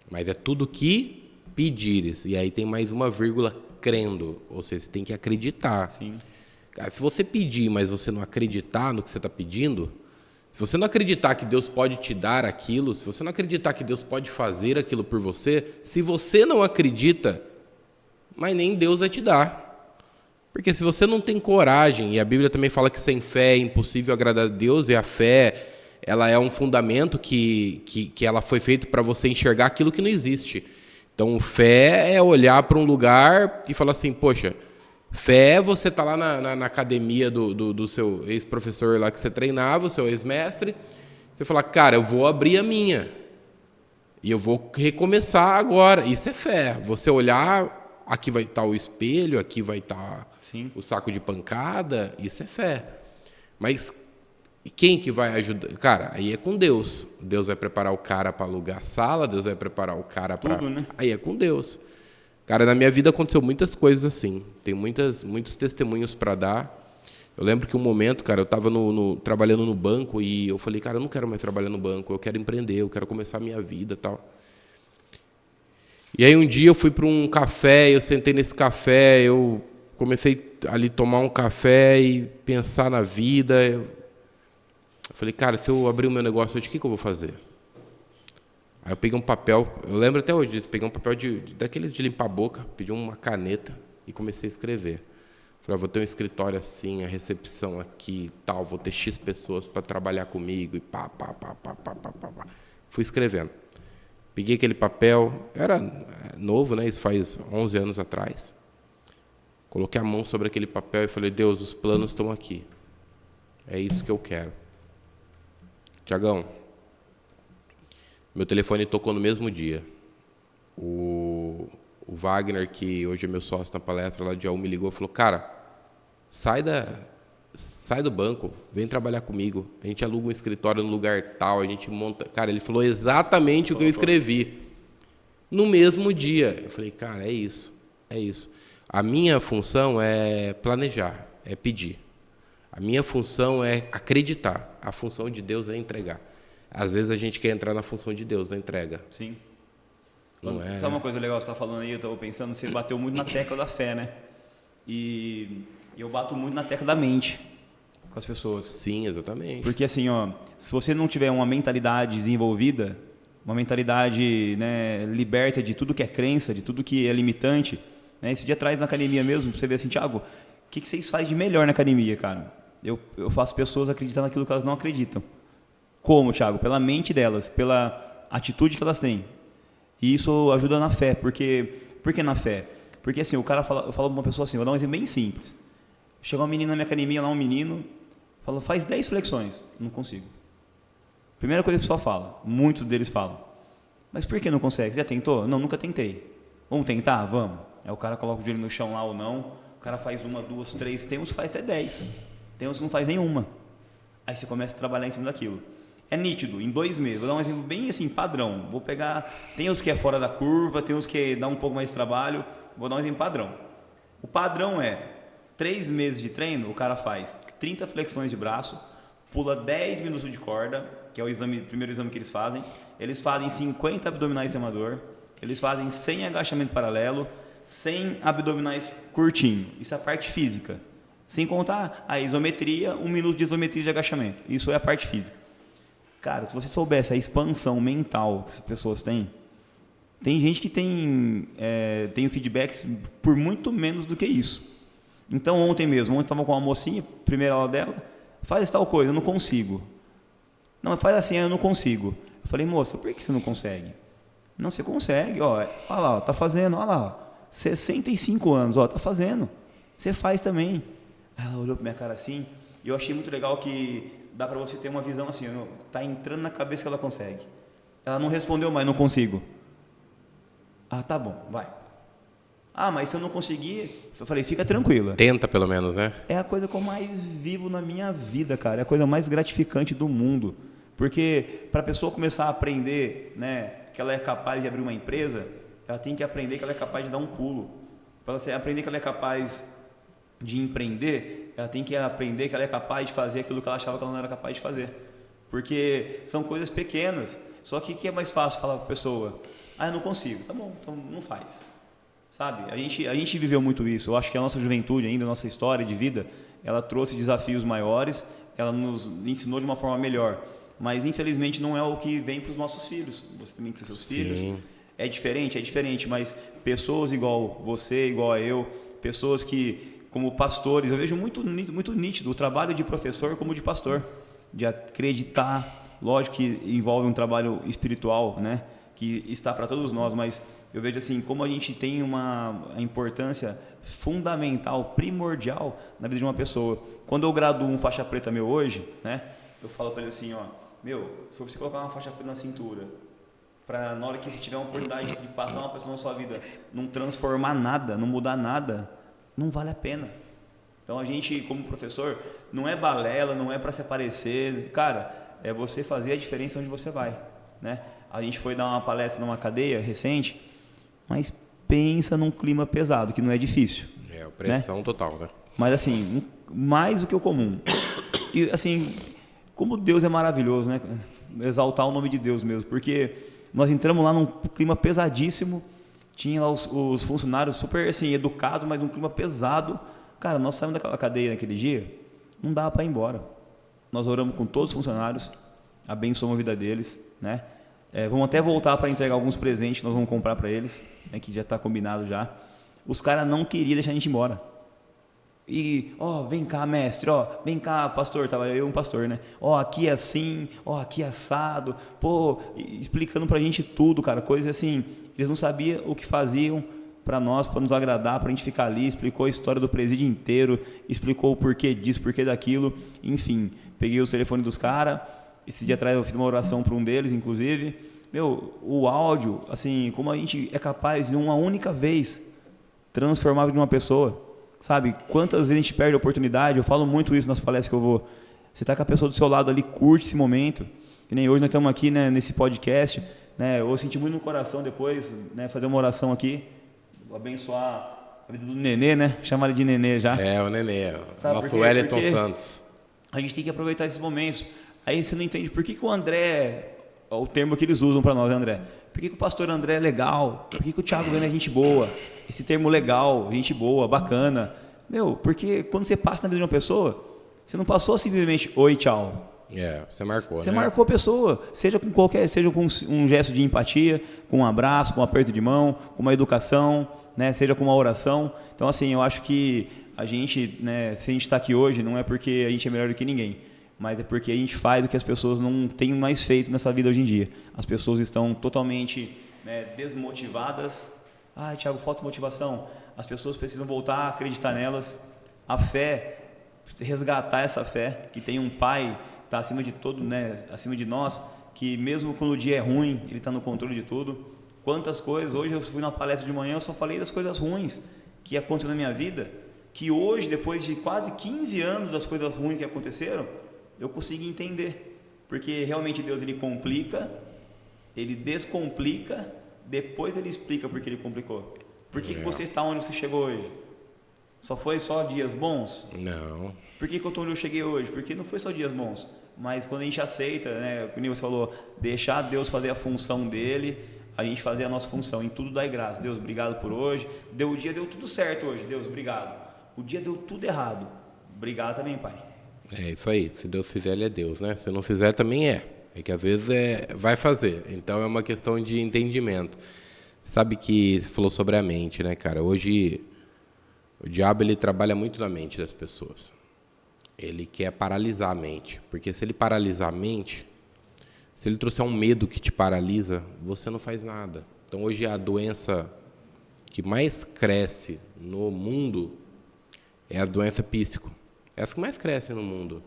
B: Mas é tudo que pedires. E aí tem mais uma vírgula, crendo. Ou seja, você tem que acreditar.
A: Sim.
B: Cara, se você pedir, mas você não acreditar no que você está pedindo, se você não acreditar que Deus pode te dar aquilo, se você não acreditar que Deus pode fazer aquilo por você, se você não acredita, mas nem Deus vai te dar. Porque se você não tem coragem, e a Bíblia também fala que sem fé é impossível agradar a Deus, e a fé, ela é um fundamento que ela foi feita para você enxergar aquilo que não existe. Então, fé é olhar para um lugar e falar assim, poxa, fé, você está lá na academia do seu ex-professor lá que você treinava, o seu ex-mestre, você fala, cara, eu vou abrir a minha e eu vou recomeçar agora. Isso é fé. Você olhar, aqui vai estar o espelho, aqui vai estar o saco de pancada, isso é fé. Mas quem que vai ajudar? Cara, aí é com Deus. Deus vai preparar o cara para alugar a sala, Deus vai preparar o cara para...
A: Né?
B: Aí é com Deus. Cara, na minha vida aconteceu muitas coisas assim. Tem muitos testemunhos para dar. Eu lembro que um momento, cara, eu estava trabalhando no banco e eu falei, cara, eu não quero mais trabalhar no banco, eu quero empreender, eu quero começar a minha vida e tal. E aí um dia eu fui para um café, eu sentei nesse café, eu comecei ali a tomar um café e pensar na vida. Eu falei, cara, se eu abrir o meu negócio hoje, o que eu vou fazer? Aí eu peguei um papel, eu lembro até hoje disso, peguei um papel daqueles de limpar a boca, pedi uma caneta e comecei a escrever. Falei, vou ter um escritório assim, a recepção aqui, tal, vou ter X pessoas para trabalhar comigo e pá. Fui escrevendo. Peguei aquele papel, era novo, né? Isso faz 11 anos atrás. Coloquei a mão sobre aquele papel e falei, Deus, os planos estão aqui. É isso que eu quero. Tiagão, meu telefone tocou no mesmo dia. O Wagner, que hoje é meu sócio na palestra lá de Jaú, me ligou e falou, cara, sai do banco, vem trabalhar comigo. A gente aluga um escritório no lugar tal, a gente monta... Cara, ele falou exatamente o que eu escrevi. No mesmo dia. Eu falei, cara, é isso. A minha função é planejar, é pedir. A minha função é acreditar. A função de Deus é entregar. Às vezes a gente quer entrar na função de Deus, na entrega.
A: Sim.
B: Não é...
A: Sabe uma coisa legal que você está falando aí? Eu estou pensando, você bateu muito na tecla da fé, né? E eu bato muito na tecla da mente com as pessoas.
B: Sim, exatamente.
A: Porque assim, ó, se você não tiver uma mentalidade desenvolvida, uma mentalidade, né, liberta de tudo que é crença, de tudo que é limitante, né? Esse dia atrás na academia mesmo, você vê assim, Thiago, o que vocês fazem de melhor na academia, cara? Eu faço pessoas acreditar naquilo que elas não acreditam. Como, Thiago? Pela mente delas, pela atitude que elas têm. E isso ajuda na fé. Por que na fé? Porque assim, eu falo para uma pessoa assim, vou dar um exemplo bem simples. Chegou uma menina na minha academia, lá um menino, fala, faz 10 flexões. Não consigo. Primeira coisa que a pessoa fala, muitos deles falam, mas por que não consegue? Você já tentou? Não, nunca tentei. Vamos tentar? Vamos. Aí o cara coloca o joelho no chão lá ou não, o cara faz 1, 2, 3, tem uns que faz até 10. Tem uns que não faz nenhuma. Aí você começa a trabalhar em cima daquilo. É nítido, em 2 meses. Vou dar um exemplo bem assim, padrão. Vou pegar, tem os que é fora da curva, tem os que dá um pouco mais de trabalho. Vou dar um exemplo padrão. O padrão é 3 meses de treino, o cara faz 30 flexões de braço, pula 10 minutos de corda, que é o primeiro exame que eles fazem 50 abdominais sem amador, eles fazem 100 agachamento paralelo, 100 abdominais curtinho, isso é a parte física, sem contar a isometria, 1 minuto de isometria de agachamento, isso é a parte física. Cara, se você soubesse a expansão mental que essas pessoas têm, tem gente que tem feedbacks por muito menos do que isso. Então ontem estava com uma mocinha, primeira aula dela, faz tal coisa, eu não consigo. Não, faz assim, eu não consigo. Eu falei, moça, por que você não consegue? Não, você consegue, ó, olha lá, ó, tá fazendo, olha lá, ó, 65 anos, ó, tá fazendo, você faz também. Ela olhou pra minha cara assim, e eu achei muito legal que dá pra você ter uma visão assim, tá entrando na cabeça que ela consegue. Ela não respondeu mais, não consigo. Ah, tá bom, vai. Ah, mas se eu não conseguir, eu falei, fica tranquila.
B: Tenta pelo menos, né?
A: É a coisa que eu mais vivo na minha vida, cara. É a coisa mais gratificante do mundo. Porque para a pessoa começar a aprender, né, que ela é capaz de abrir uma empresa, ela tem que aprender que ela é capaz de dar um pulo. Para você aprender que ela é capaz de empreender, ela tem que aprender que ela é capaz de fazer aquilo que ela achava que ela não era capaz de fazer. Porque são coisas pequenas. Só que o que é mais fácil falar para a pessoa? Ah, eu não consigo. Tá bom, então não faz. Sabe? A gente viveu muito isso. Eu acho que a nossa juventude ainda, a nossa história de vida, ela trouxe desafios maiores, ela nos ensinou de uma forma melhor. Mas, infelizmente, não é o que vem para os nossos filhos. Você também tem seus filhos. É diferente, mas pessoas igual você, igual a eu, pessoas que, como pastores, eu vejo muito nítido o trabalho de professor como de pastor, de acreditar, lógico que envolve um trabalho espiritual, né, que está para todos nós, mas eu vejo assim, como a gente tem uma importância fundamental, primordial na vida de uma pessoa. Quando eu graduo um faixa preta meu hoje, né, eu falo para ele assim, ó, se for você colocar uma faixa preta na cintura, para na hora que você tiver uma oportunidade de passar uma pessoa na sua vida, não transformar nada, não mudar nada, não vale a pena. Então a gente, como professor, não é balela, não é para se aparecer, cara, é você fazer a diferença onde você vai, né? A gente foi dar uma palestra numa cadeia recente, mas pensa num clima pesado, que não é difícil.
B: É, pressão, né? Total, né?
A: Mas assim, mais do que o comum. E assim, como Deus é maravilhoso, né? Exaltar o nome de Deus mesmo, porque nós entramos lá num clima pesadíssimo, tinha lá os funcionários super assim, educados, mas num clima pesado. Cara, nós saímos daquela cadeia naquele dia, não dava para ir embora. Nós oramos com todos os funcionários, abençoamos a vida deles, né? Vamos até voltar para entregar alguns presentes que nós vamos comprar para eles, né, que já está combinado já. Os caras não queriam deixar a gente ir embora. E, vem cá, mestre, vem cá, pastor, tava eu e um pastor, né? Aqui é assim, aqui é assado, explicando pra gente tudo, cara, coisa assim, eles não sabiam o que faziam para nós, para nos agradar, para a gente ficar ali, explicou a história do presídio inteiro, explicou o porquê disso, porquê daquilo, enfim, peguei os telefones dos caras, esse dia atrás eu fiz uma oração para um deles, inclusive, o áudio, assim, como a gente é capaz de uma única vez transformar a vida de uma pessoa. Sabe, quantas vezes a gente perde a oportunidade, eu falo muito isso nas palestras que eu vou. Você está com a pessoa do seu lado ali, curte esse momento, que nem hoje nós estamos aqui, né, nesse podcast, né, eu senti muito no coração depois, né, fazer uma oração aqui, abençoar a vida do Nenê, né, chamar ele de Nenê já.
B: O Nenê, nosso Wellington Santos.
A: A gente tem que aproveitar esses momentos, aí você não entende por que o André, é o termo que eles usam para nós, André, por que o pastor André é legal, por que o Thiago Vena é gente boa, esse termo legal, gente boa, bacana, porque quando você passa na vida de uma pessoa, você não passou simplesmente oi, tchau.
B: Você marcou,
A: Você marcou a pessoa, seja com um gesto de empatia, com um abraço, com um aperto de mão, com uma educação, né, seja com uma oração. Então, assim, eu acho que a gente, né, se a gente está aqui hoje, não é porque a gente é melhor do que ninguém, mas é porque a gente faz o que as pessoas não têm mais feito nessa vida hoje em dia. As pessoas estão totalmente, né, desmotivadas. Thiago, falta motivação. As pessoas precisam voltar a acreditar nelas. A fé, resgatar essa fé, que tem um Pai que está acima de todo, né, acima de nós, que mesmo quando o dia é ruim, Ele está no controle de tudo. Quantas coisas, hoje eu fui na palestra de manhã, eu só falei das coisas ruins que aconteceram na minha vida, que hoje, depois de quase 15 anos das coisas ruins que aconteceram, eu consegui entender. Porque realmente Deus, Ele complica, Ele descomplica, depois Ele explica por que Ele complicou. Por que você está onde você chegou hoje? Só foi só dias bons?
B: Não.
A: Por que eu tô onde eu cheguei hoje? Porque não foi só dias bons. Mas quando a gente aceita, né, como você falou, deixar Deus fazer a função dele, a gente fazer a nossa função, em tudo dai graça. Deus, obrigado por hoje. O dia deu tudo certo hoje, Deus, obrigado. O dia deu tudo errado. Obrigado também, Pai.
B: É isso aí. Se Deus fizer, Ele é Deus, né? Se não fizer, também é. É que às vezes vai fazer. Então é uma questão de entendimento. Sabe que você falou sobre a mente, né, cara? Hoje o diabo ele trabalha muito na mente das pessoas. Ele quer paralisar a mente, porque se ele paralisar a mente, se ele trouxer um medo que te paralisa, você não faz nada. Então hoje a doença que mais cresce no mundo é a doença psíquica. É as que mais crescem no mundo.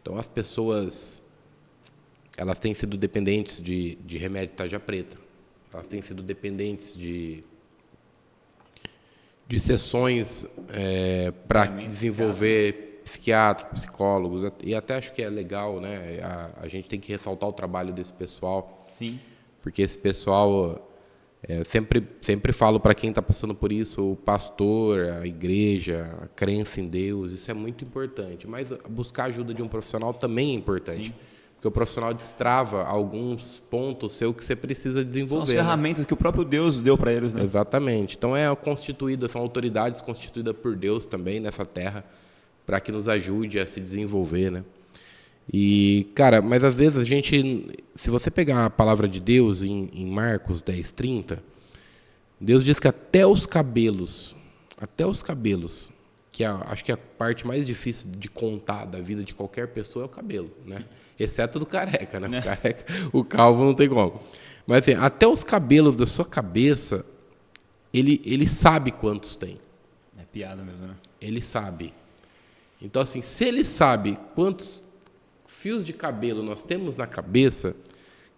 B: Então as pessoas elas têm sido dependentes de remédio de tarja preta. Elas têm sido dependentes de sessões para desenvolver psiquiatras, psicólogos, e até acho que é legal, né? A gente tem que ressaltar o trabalho desse pessoal.
A: Sim.
B: Porque esse pessoal, sempre falo para quem está passando por isso, o pastor, a igreja, a crença em Deus, isso é muito importante. Mas buscar a ajuda de um profissional também é importante. Sim. Porque o profissional destrava alguns pontos seu que você precisa desenvolver.
A: São as ferramentas que o próprio Deus deu para eles, né?
B: Exatamente. Então são autoridades constituídas por Deus também nessa terra para que nos ajude a se desenvolver, né? E, cara, mas às vezes se você pegar a palavra de Deus em Marcos 10:30, Deus diz que até os cabelos, que acho que a parte mais difícil de contar da vida de qualquer pessoa é o cabelo, né? Exceto do careca, né? O calvo não tem como. Mas assim, até os cabelos da sua cabeça, ele sabe quantos tem.
A: É piada mesmo, né?
B: Ele sabe. Então, assim, se ele sabe quantos fios de cabelo nós temos na cabeça,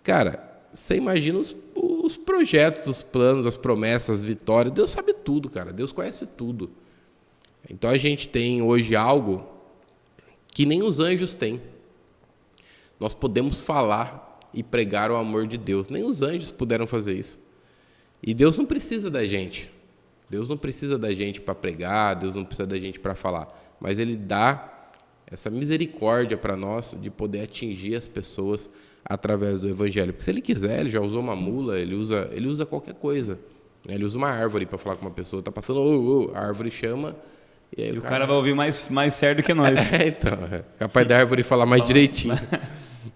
B: cara, você imagina os projetos, os planos, as promessas, as vitórias. Deus sabe tudo, cara. Deus conhece tudo. Então, a gente tem hoje algo que nem os anjos têm. Nós podemos falar e pregar o amor de Deus. Nem os anjos puderam fazer isso. E Deus não precisa da gente. Deus não precisa da gente para pregar, Deus não precisa da gente para falar. Mas Ele dá essa misericórdia para nós de poder atingir as pessoas através do Evangelho. Porque se Ele quiser, Ele já usou uma mula, Ele usa qualquer coisa. Ele usa uma árvore para falar com uma pessoa. Está passando, a árvore chama. E aí
A: o cara vai ouvir mais sério do que nós.
B: Então, capaz da árvore falar mais direitinho.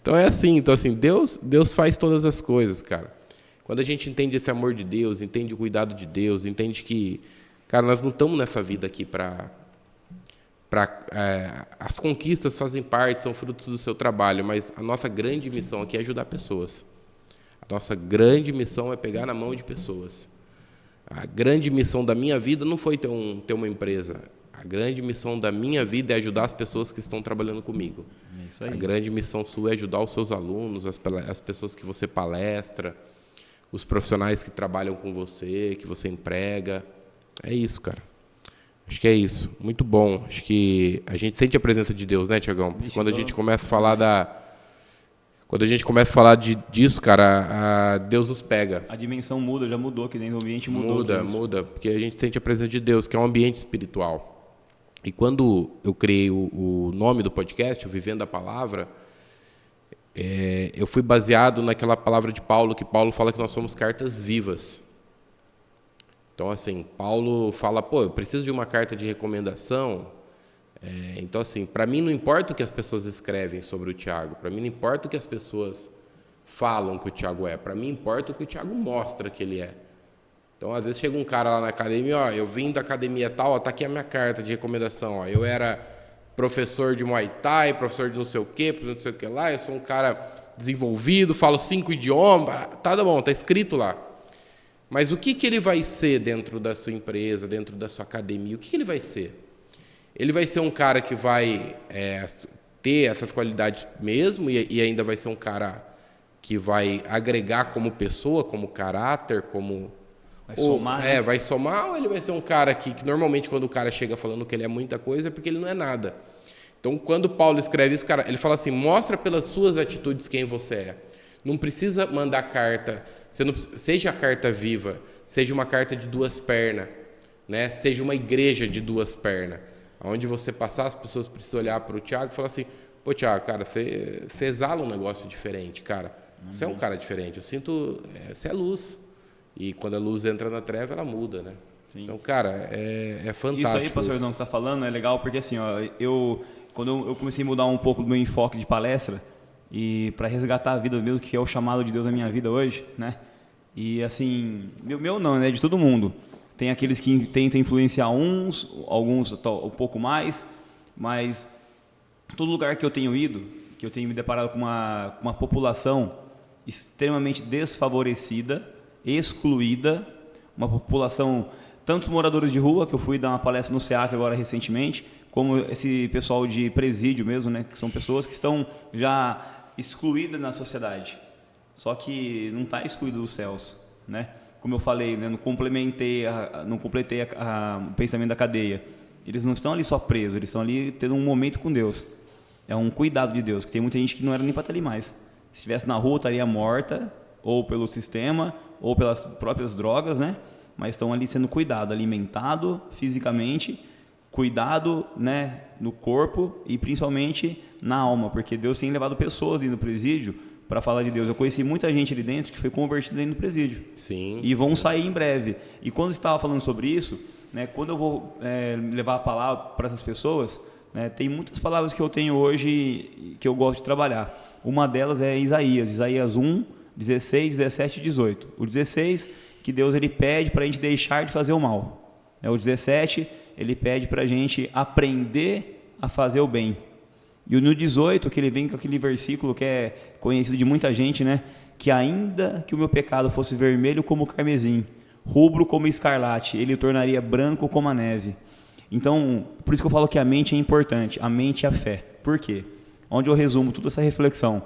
B: Então é assim, Deus faz todas as coisas, cara. Quando a gente entende esse amor de Deus, entende o cuidado de Deus, entende que, cara, nós não estamos nessa vida aqui as conquistas fazem parte, são frutos do seu trabalho, mas a nossa grande missão aqui é ajudar pessoas. A nossa grande missão é pegar na mão de pessoas. A grande missão da minha vida não foi ter uma empresa. A grande missão da minha vida é ajudar as pessoas que estão trabalhando comigo.
A: É isso aí.
B: A grande missão sua é ajudar os seus alunos, as pessoas que você palestra, os profissionais que trabalham com você, que você emprega. É isso, cara. Acho que é isso. Muito bom. Acho que a gente sente a presença de Deus, né, Tiagão? Porque quando a gente começa a falar disso, cara, Deus nos pega.
A: A dimensão muda, já mudou, que dentro do ambiente mudou.
B: Muda, porque a gente sente a presença de Deus, que é um ambiente espiritual. E quando eu criei o nome do podcast, o Vivendo a Palavra, eu fui baseado naquela palavra de Paulo, que Paulo fala que nós somos cartas vivas. Então, assim, Paulo fala, eu preciso de uma carta de recomendação. Então, assim, para mim não importa o que as pessoas escrevem sobre o Tiago, para mim não importa o que as pessoas falam que o Tiago é, para mim importa o que o Tiago mostra que ele é. Então, às vezes chega um cara lá na academia, eu vim da academia tal, tá aqui a minha carta de recomendação, eu era professor de Muay Thai, professor de não sei o quê, professor de não sei o que lá, eu sou um cara desenvolvido, falo 5 idiomas, tá bom, tá escrito lá. Mas o que ele vai ser dentro da sua empresa, dentro da sua academia? O que ele vai ser? Ele vai ser um cara que vai ter essas qualidades mesmo e ainda vai ser um cara que vai agregar como pessoa, como caráter, como...
A: Vai somar, né?
B: Vai somar, ou ele vai ser um cara que normalmente quando o cara chega falando que ele é muita coisa é porque ele não é nada. Então, quando Paulo escreve isso, cara, ele fala assim, mostra pelas suas atitudes quem você é. Não precisa mandar carta, seja a carta viva, seja uma carta de 2 pernas. né, seja uma igreja de duas pernas. Onde você passar, as pessoas precisam olhar para o Thiago e falar assim, pô, Thiago, cara, você exala um negócio diferente, cara. Você é um cara diferente. Eu sinto, você é luz. E quando a luz entra na treva, ela muda, né? Sim. Então, cara, é fantástico.
A: Isso aí, pastor, não que você está falando, é legal, porque assim, ó, quando eu comecei a mudar um pouco do meu enfoque de palestra, e para resgatar a vida mesmo, que é o chamado de Deus na minha vida hoje, né? E assim, meu não, né? De todo mundo. Tem aqueles que tentam influenciar alguns um pouco mais, mas todo lugar que eu tenho ido, que eu tenho me deparado com uma população extremamente desfavorecida, excluída, uma população, tantos moradores de rua, que eu fui dar uma palestra no SEAC agora recentemente, como esse pessoal de presídio mesmo, né? Que são pessoas que estão já excluídas na sociedade, só que não está excluído dos céus, né? Como eu falei, né, não completei o pensamento da cadeia. Eles não estão ali só presos, eles estão ali tendo um momento com Deus. É um cuidado de Deus, porque tem muita gente que não era nem para estar ali mais. Se estivesse na rua, estaria morta, ou pelo sistema, ou pelas próprias drogas, né? Mas estão ali sendo cuidado, alimentado fisicamente, cuidado, né, no corpo e principalmente na alma, porque Deus tem levado pessoas ali no presídio para falar de Deus. Eu conheci muita gente ali dentro que foi convertida dentro do presídio.
B: Sim.
A: E vão sair em breve. E quando você estava falando sobre isso, né, quando eu vou levar a palavra para essas pessoas, né, tem muitas palavras que eu tenho hoje que eu gosto de trabalhar. Uma delas é Isaías 1, 16, 17 e 18. O 16, que Deus ele pede para a gente deixar de fazer o mal. O 17, ele pede para a gente aprender a fazer o bem. E no 18, que ele vem com aquele versículo que é conhecido de muita gente, né? Que ainda que o meu pecado fosse vermelho como o carmesim, rubro como escarlate, ele o tornaria branco como a neve. Então, por isso que eu falo que a mente é importante, a mente e a fé. Por quê? Onde eu resumo toda essa reflexão.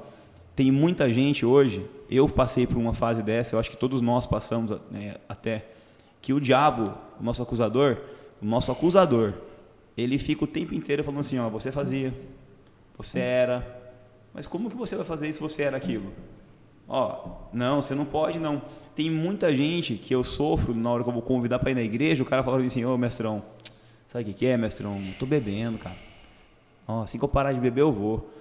A: Tem muita gente hoje, eu passei por uma fase dessa, eu acho que todos nós passamos até, que o diabo, o nosso acusador, ele fica o tempo inteiro falando assim, ó, você fazia, você era, mas como que você vai fazer isso se você era aquilo? Ó, não, você não pode não. Tem muita gente que eu sofro na hora que eu vou convidar para ir na igreja, o cara fala assim, ô mestrão, sabe o que é, mestrão? Tô bebendo, cara. Ó, assim que eu parar de beber eu vou.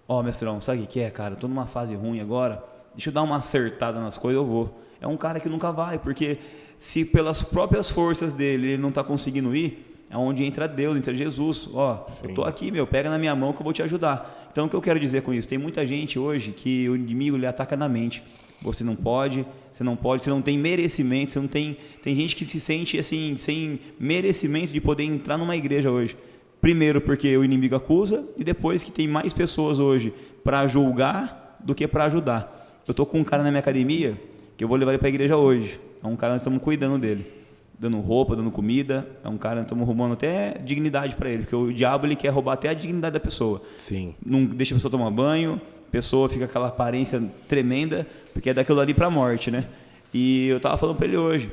A: Ó, mestrão, sabe o que é, cara? Eu tô numa fase ruim agora, deixa eu dar uma acertada nas coisas, eu vou. É um cara que nunca vai, porque se pelas próprias forças dele ele não está conseguindo ir, é onde entra Deus, entra Jesus. Ó, eu tô aqui, pega na minha mão que eu vou te ajudar. Então, o que eu quero dizer com isso? Tem muita gente hoje que o inimigo ele ataca na mente. Você não pode, você não tem merecimento, você não tem... Tem gente que se sente assim, sem merecimento de poder entrar numa igreja hoje. Primeiro porque o inimigo acusa e depois que tem mais pessoas hoje para julgar do que para ajudar. Eu tô com um cara na minha academia que eu vou levar ele para a igreja hoje. É um cara que nós estamos cuidando dele, dando roupa, dando comida. É um cara que estamos roubando até dignidade para ele, porque o diabo ele quer roubar até a dignidade da pessoa. Sim. Não deixa a pessoa tomar banho, a pessoa fica com aquela aparência tremenda, porque é daquilo ali para a morte, né? E eu tava falando para ele hoje,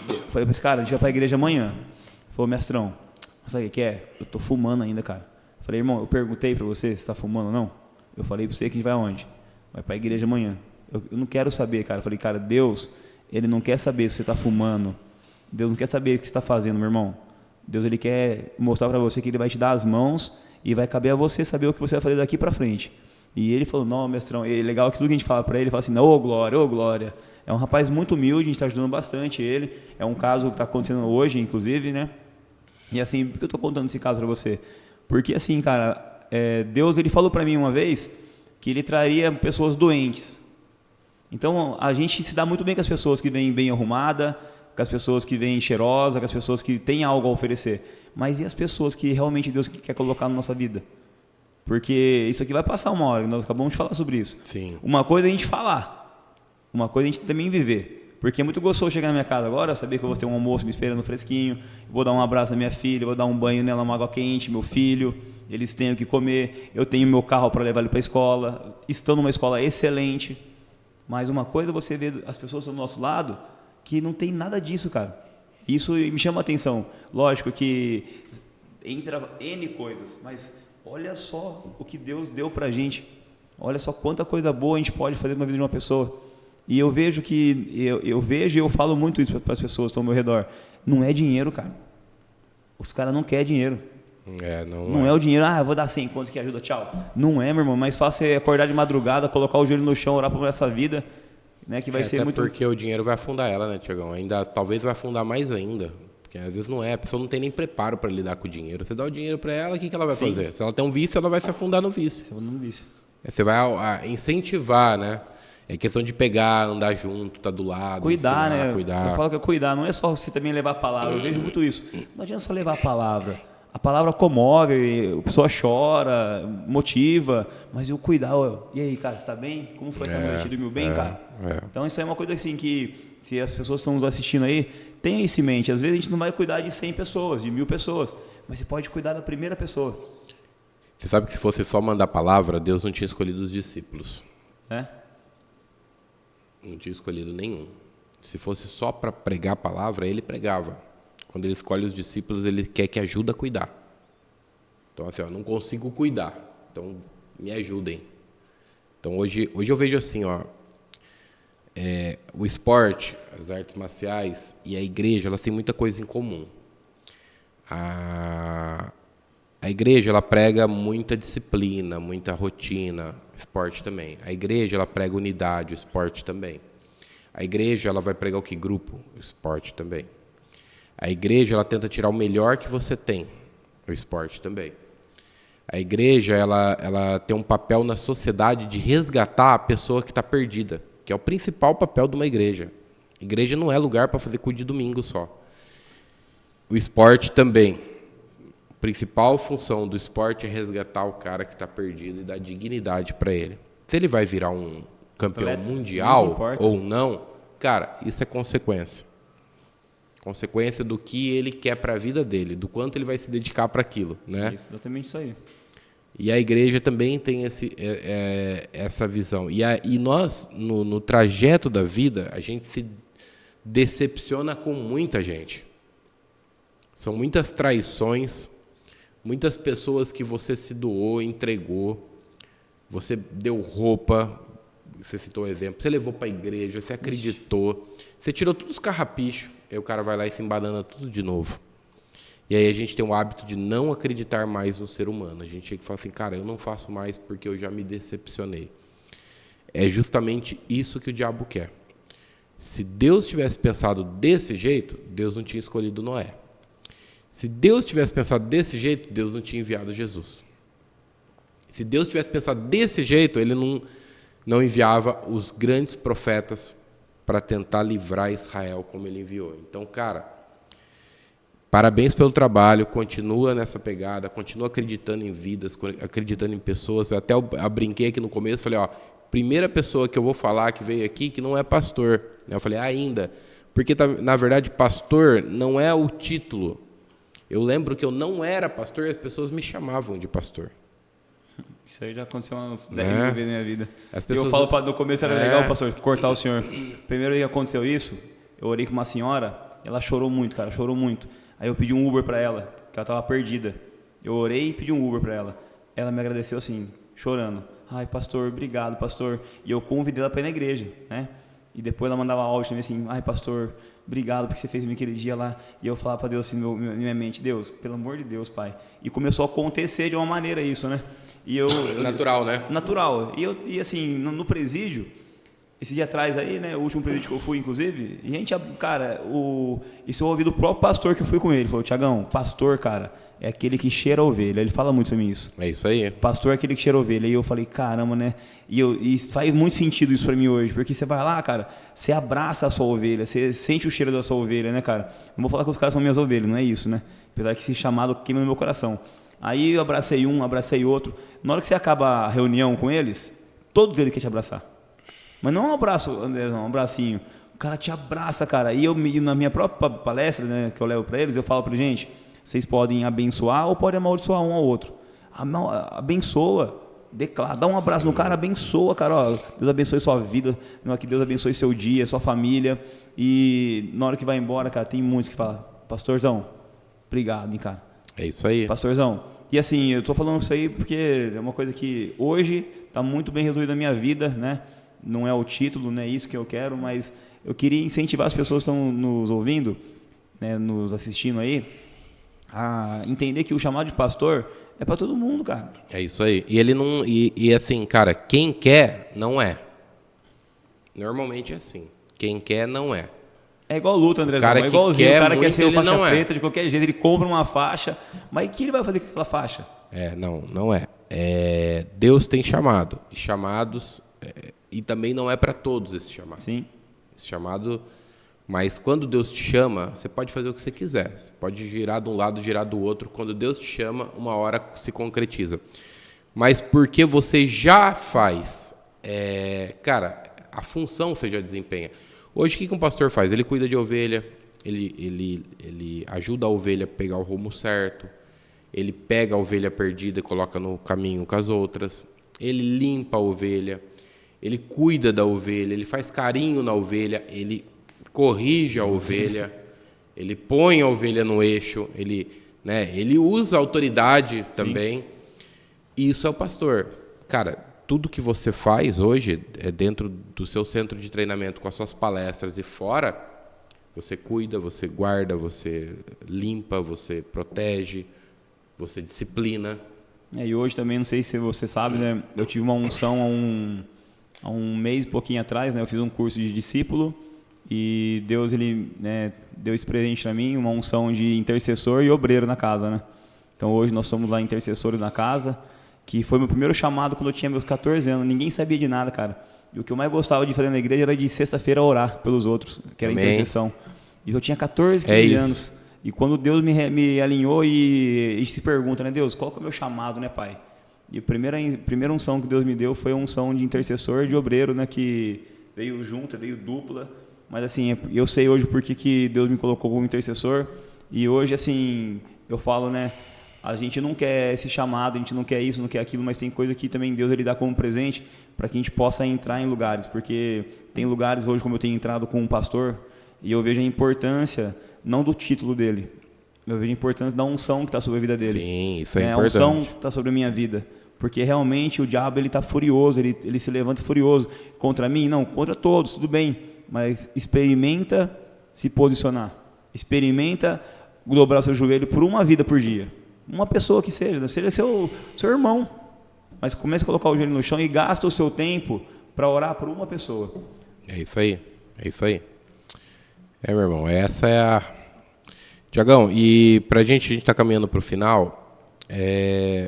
A: eu falei para esse cara, a gente vai para a igreja amanhã. Ele falou, mestrão, sabe o que é? Eu tô fumando ainda, cara. Eu falei, irmão, eu perguntei para você se tá fumando ou não. Eu falei para você que a gente vai aonde? Vai para a igreja amanhã. Eu não quero saber, cara. Eu falei, cara, Deus, ele não quer saber se você está fumando. Deus não quer saber o que você está fazendo, meu irmão. Deus, ele quer mostrar para você que ele vai te dar as mãos e vai caber a você saber o que você vai fazer daqui para frente. E ele falou, não, mestrão, é legal que tudo que a gente fala para ele, ele fala assim, não, ô glória. É um rapaz muito humilde, a gente está ajudando bastante ele. É um caso que está acontecendo hoje, inclusive, né? E assim, por que eu estou contando esse caso para você? Porque assim, cara, Deus, ele falou para mim uma vez que ele traria pessoas doentes. Então, a gente se dá muito bem com as pessoas que vêm bem arrumada, com as pessoas que vêm cheirosa, com as pessoas que têm algo a oferecer. Mas e as pessoas que realmente Deus quer colocar na nossa vida? Porque isso aqui vai passar uma hora, nós acabamos de falar sobre isso. Sim. Uma coisa é a gente falar, uma coisa é a gente também viver. Porque é muito gostoso chegar na minha casa agora, saber que eu vou ter um almoço me esperando fresquinho, vou dar um abraço na minha filha, vou dar um banho nela, uma água quente, meu filho, eles têm o que comer, eu tenho meu carro para levar ele para a escola, estão numa escola excelente. Mas uma coisa é você ver as pessoas do nosso lado que não tem nada disso, cara. Isso me chama a atenção. Lógico que entra N coisas, mas olha só o que Deus deu pra gente. Olha só quanta coisa boa a gente pode fazer na vida de uma pessoa. E eu vejo e eu falo muito isso para as pessoas que estão ao meu redor. Não é dinheiro, cara. Os caras não querem dinheiro. Não é o dinheiro, eu vou dar 100 conto que ajuda, tchau. Não é, meu irmão. Mais fácil é acordar de madrugada, colocar o joelho no chão, orar por essa vida, né? Que vai ser
B: até
A: muito...
B: porque o dinheiro vai afundar ela, né, Tiagão? Ainda, talvez vai afundar mais ainda. Porque às vezes não é, a pessoa não tem nem preparo para lidar com o dinheiro. Você dá o dinheiro para ela, o que ela vai fazer? Se ela tem um vício, ela vai se afundar no vício. Você vai incentivar, né? É questão de pegar, andar junto, tá do lado,
A: cuidar,
B: ensinar,
A: né?
B: Cuidar.
A: Eu falo que é cuidar, não é só você também levar a palavra. Eu vejo muito isso. Não adianta só levar a palavra. A palavra comove, a pessoa chora, motiva, mas eu cuidar. E aí, cara, você tá bem? Como foi essa noite? Dormiu bem, cara? Então isso aí é uma coisa assim que, se as pessoas estão nos assistindo aí, tenha isso em mente. Às vezes a gente não vai cuidar de 100 pessoas, de 1000 pessoas, mas você pode cuidar da primeira pessoa.
B: Você sabe que se fosse só mandar palavra, Deus não tinha escolhido os discípulos. Não tinha escolhido nenhum. Se fosse só para pregar a palavra, ele pregava. Quando ele escolhe os discípulos, ele quer que ajude a cuidar. Então, assim, eu não consigo cuidar. Então, me ajudem. Então, hoje eu vejo assim, o esporte, as artes marciais e a igreja, elas têm muita coisa em comum. A igreja, ela prega muita disciplina, muita rotina, esporte também. A igreja, ela prega unidade, o esporte também. A igreja, ela vai pregar o que? Grupo, o esporte também. A igreja, ela tenta tirar o melhor que você tem, o esporte também. A igreja, ela tem um papel na sociedade de resgatar a pessoa que está perdida, que é o principal papel de uma igreja. A igreja não é lugar para fazer culto de domingo só. O esporte também. A principal função do esporte é resgatar o cara que está perdido e dar dignidade para ele. Se ele vai virar um campeão mundial ou não, cara, isso é consequência. Consequência do que ele quer para a vida dele, do quanto ele vai se dedicar para aquilo, né?
A: Isso, exatamente isso aí.
B: E a igreja também tem essa visão. E nós, no trajeto da vida, a gente se decepciona com muita gente. São muitas traições, muitas pessoas que você se doou, entregou, você deu roupa, você citou o exemplo, você levou para a igreja, você acreditou, você tirou todos os carrapichos, aí o cara vai lá e se embanana tudo de novo. E aí a gente tem o hábito de não acreditar mais no ser humano. A gente chega e fala assim, cara, eu não faço mais porque eu já me decepcionei. É justamente isso que o diabo quer. Se Deus tivesse pensado desse jeito, Deus não tinha escolhido Noé. Se Deus tivesse pensado desse jeito, Deus não tinha enviado Jesus. Se Deus tivesse pensado desse jeito, ele não enviava os grandes profetas para tentar livrar Israel como ele enviou. Então, cara, parabéns pelo trabalho, continua nessa pegada, continua acreditando em vidas, acreditando em pessoas. Eu até brinquei aqui no começo, falei, primeira pessoa que eu vou falar que veio aqui que não é pastor. Eu falei, ainda, porque na verdade pastor não é o título. Eu lembro que eu não era pastor e as pessoas me chamavam de pastor.
A: Isso aí já aconteceu umas 10 vezes na minha vida.
B: Pessoas...
A: Eu falo, no começo era legal, pastor, cortar o senhor. Primeiro que aconteceu isso, eu orei com uma senhora, ela chorou muito, cara, chorou muito. Aí eu pedi um Uber para ela, que ela estava perdida. Eu orei e pedi um Uber para ela. Ela me agradeceu assim, chorando. Ai, pastor, obrigado, pastor. E eu convidei ela para ir na igreja, né? E depois ela mandava áudio também assim, ai, pastor, obrigado porque você fez aquele dia lá. E eu falava para Deus assim, na minha mente, Deus, pelo amor de Deus, pai. E começou a acontecer de uma maneira isso, né? E
B: natural, né?
A: Natural. E assim, no presídio, esse dia atrás aí, né, o último presídio que eu fui, inclusive, e a gente, cara, isso eu ouvi do próprio pastor que eu fui com ele. Ele falou, Tiagão, pastor, cara, é aquele que cheira a ovelha. Ele fala muito pra mim isso.
B: É isso aí.
A: Pastor é aquele que cheira a ovelha. E eu falei, caramba, né? E faz muito sentido isso pra mim hoje, porque você vai lá, cara, você abraça a sua ovelha, você sente o cheiro da sua ovelha, né, cara? Não vou falar que os caras são minhas ovelhas, não é isso, né? Apesar que esse chamado queima no meu coração. Aí eu abracei um, abracei outro. Na hora que você acaba a reunião com eles, todos eles querem te abraçar. Mas não um abraço, André, não, um abracinho. O cara te abraça, cara. E na minha própria palestra, né, que eu levo para eles, eu falo para eles, gente, vocês podem abençoar ou podem amaldiçoar um ao outro. Abençoa, declara, dá um abraço no cara, abençoa, cara. Ó, Deus abençoe sua vida, que Deus abençoe seu dia, sua família. E na hora que vai embora, cara, tem muitos que falam, pastorzão, obrigado, hein, cara.
B: É isso aí.
A: Pastorzão. E assim, eu tô falando isso aí porque é uma coisa que hoje está muito bem resolvida na minha vida, né? não é o título, não é isso que eu quero, mas eu queria incentivar as pessoas que estão nos ouvindo, né, nos assistindo aí, a entender que o chamado de pastor é para todo mundo, cara.
B: É isso aí. E ele não. E assim, cara, quem quer, não é. Normalmente é assim. Quem quer, não é.
A: É igual luta, Andrezão.
B: cara
A: É
B: que
A: igualzinho.
B: quer
A: O cara quer
B: muito,
A: ser o
B: ele
A: faixa
B: não é.
A: preta de qualquer jeito. Ele compra uma faixa. Mas o que ele vai fazer com aquela faixa?
B: Não é. Deus tem chamado. E chamados. E também não é para todos esse chamado.
A: Sim.
B: Esse chamado. Mas quando Deus te chama, você pode fazer o que você quiser. Você pode girar de um lado, girar do outro. Quando Deus te chama, uma hora se concretiza. Mas porque você já faz, cara, a função você já desempenha. Hoje, o que um pastor faz? Ele cuida de ovelha, ele ajuda a ovelha a pegar o rumo certo, ele pega a ovelha perdida e coloca no caminho com as outras, ele limpa a ovelha, ele cuida da ovelha, ele faz carinho na ovelha, ele corrige a ovelha, ele põe a ovelha no eixo, ele usa a autoridade também. Isso é o pastor. Cara, tudo que você faz hoje é dentro do seu centro de treinamento, com as suas palestras e fora, você cuida, você guarda, você limpa, você protege, você disciplina.
A: E hoje também, não sei se você sabe, né? Eu tive uma unção há um mês e pouquinho atrás, né? Eu fiz um curso de discípulo e Deus, né, deu esse presente para mim, uma unção de intercessor e obreiro na casa, né? Então hoje nós somos lá intercessores na casa, que foi meu primeiro chamado quando eu tinha meus 14 anos. Ninguém sabia de nada, cara. E o que eu mais gostava de fazer na igreja era de sexta-feira orar pelos outros, que era intercessão. E eu tinha 14, 15 anos. E quando Deus me alinhou e se pergunta, né, Deus, qual que é o meu chamado, né, Pai? E a primeira unção que Deus me deu foi a unção de intercessor e de obreiro, né, que veio junta, veio dupla. Mas assim, eu sei hoje por que Deus me colocou como intercessor. E hoje, assim, eu falo, né, a gente não quer esse chamado, a gente não quer isso, não quer aquilo, mas tem coisa que também Deus ele dá como presente para que a gente possa entrar em lugares, porque tem lugares hoje, como eu tenho entrado com um pastor, e eu vejo a importância, não do título dele, eu vejo a importância da unção que está sobre a vida dele.
B: Sim, isso é importante.
A: A unção que está sobre a minha vida, porque realmente o diabo está furioso, ele se levanta furioso contra mim, não, contra todos, tudo bem, mas experimenta se posicionar, experimenta dobrar seu joelho por uma vida por dia. Uma pessoa que seja seu irmão, mas comece a colocar o joelho no chão e gasta o seu tempo para orar por uma pessoa.
B: É isso aí. Meu irmão, essa é a... Tiagão, e a gente está caminhando para o final,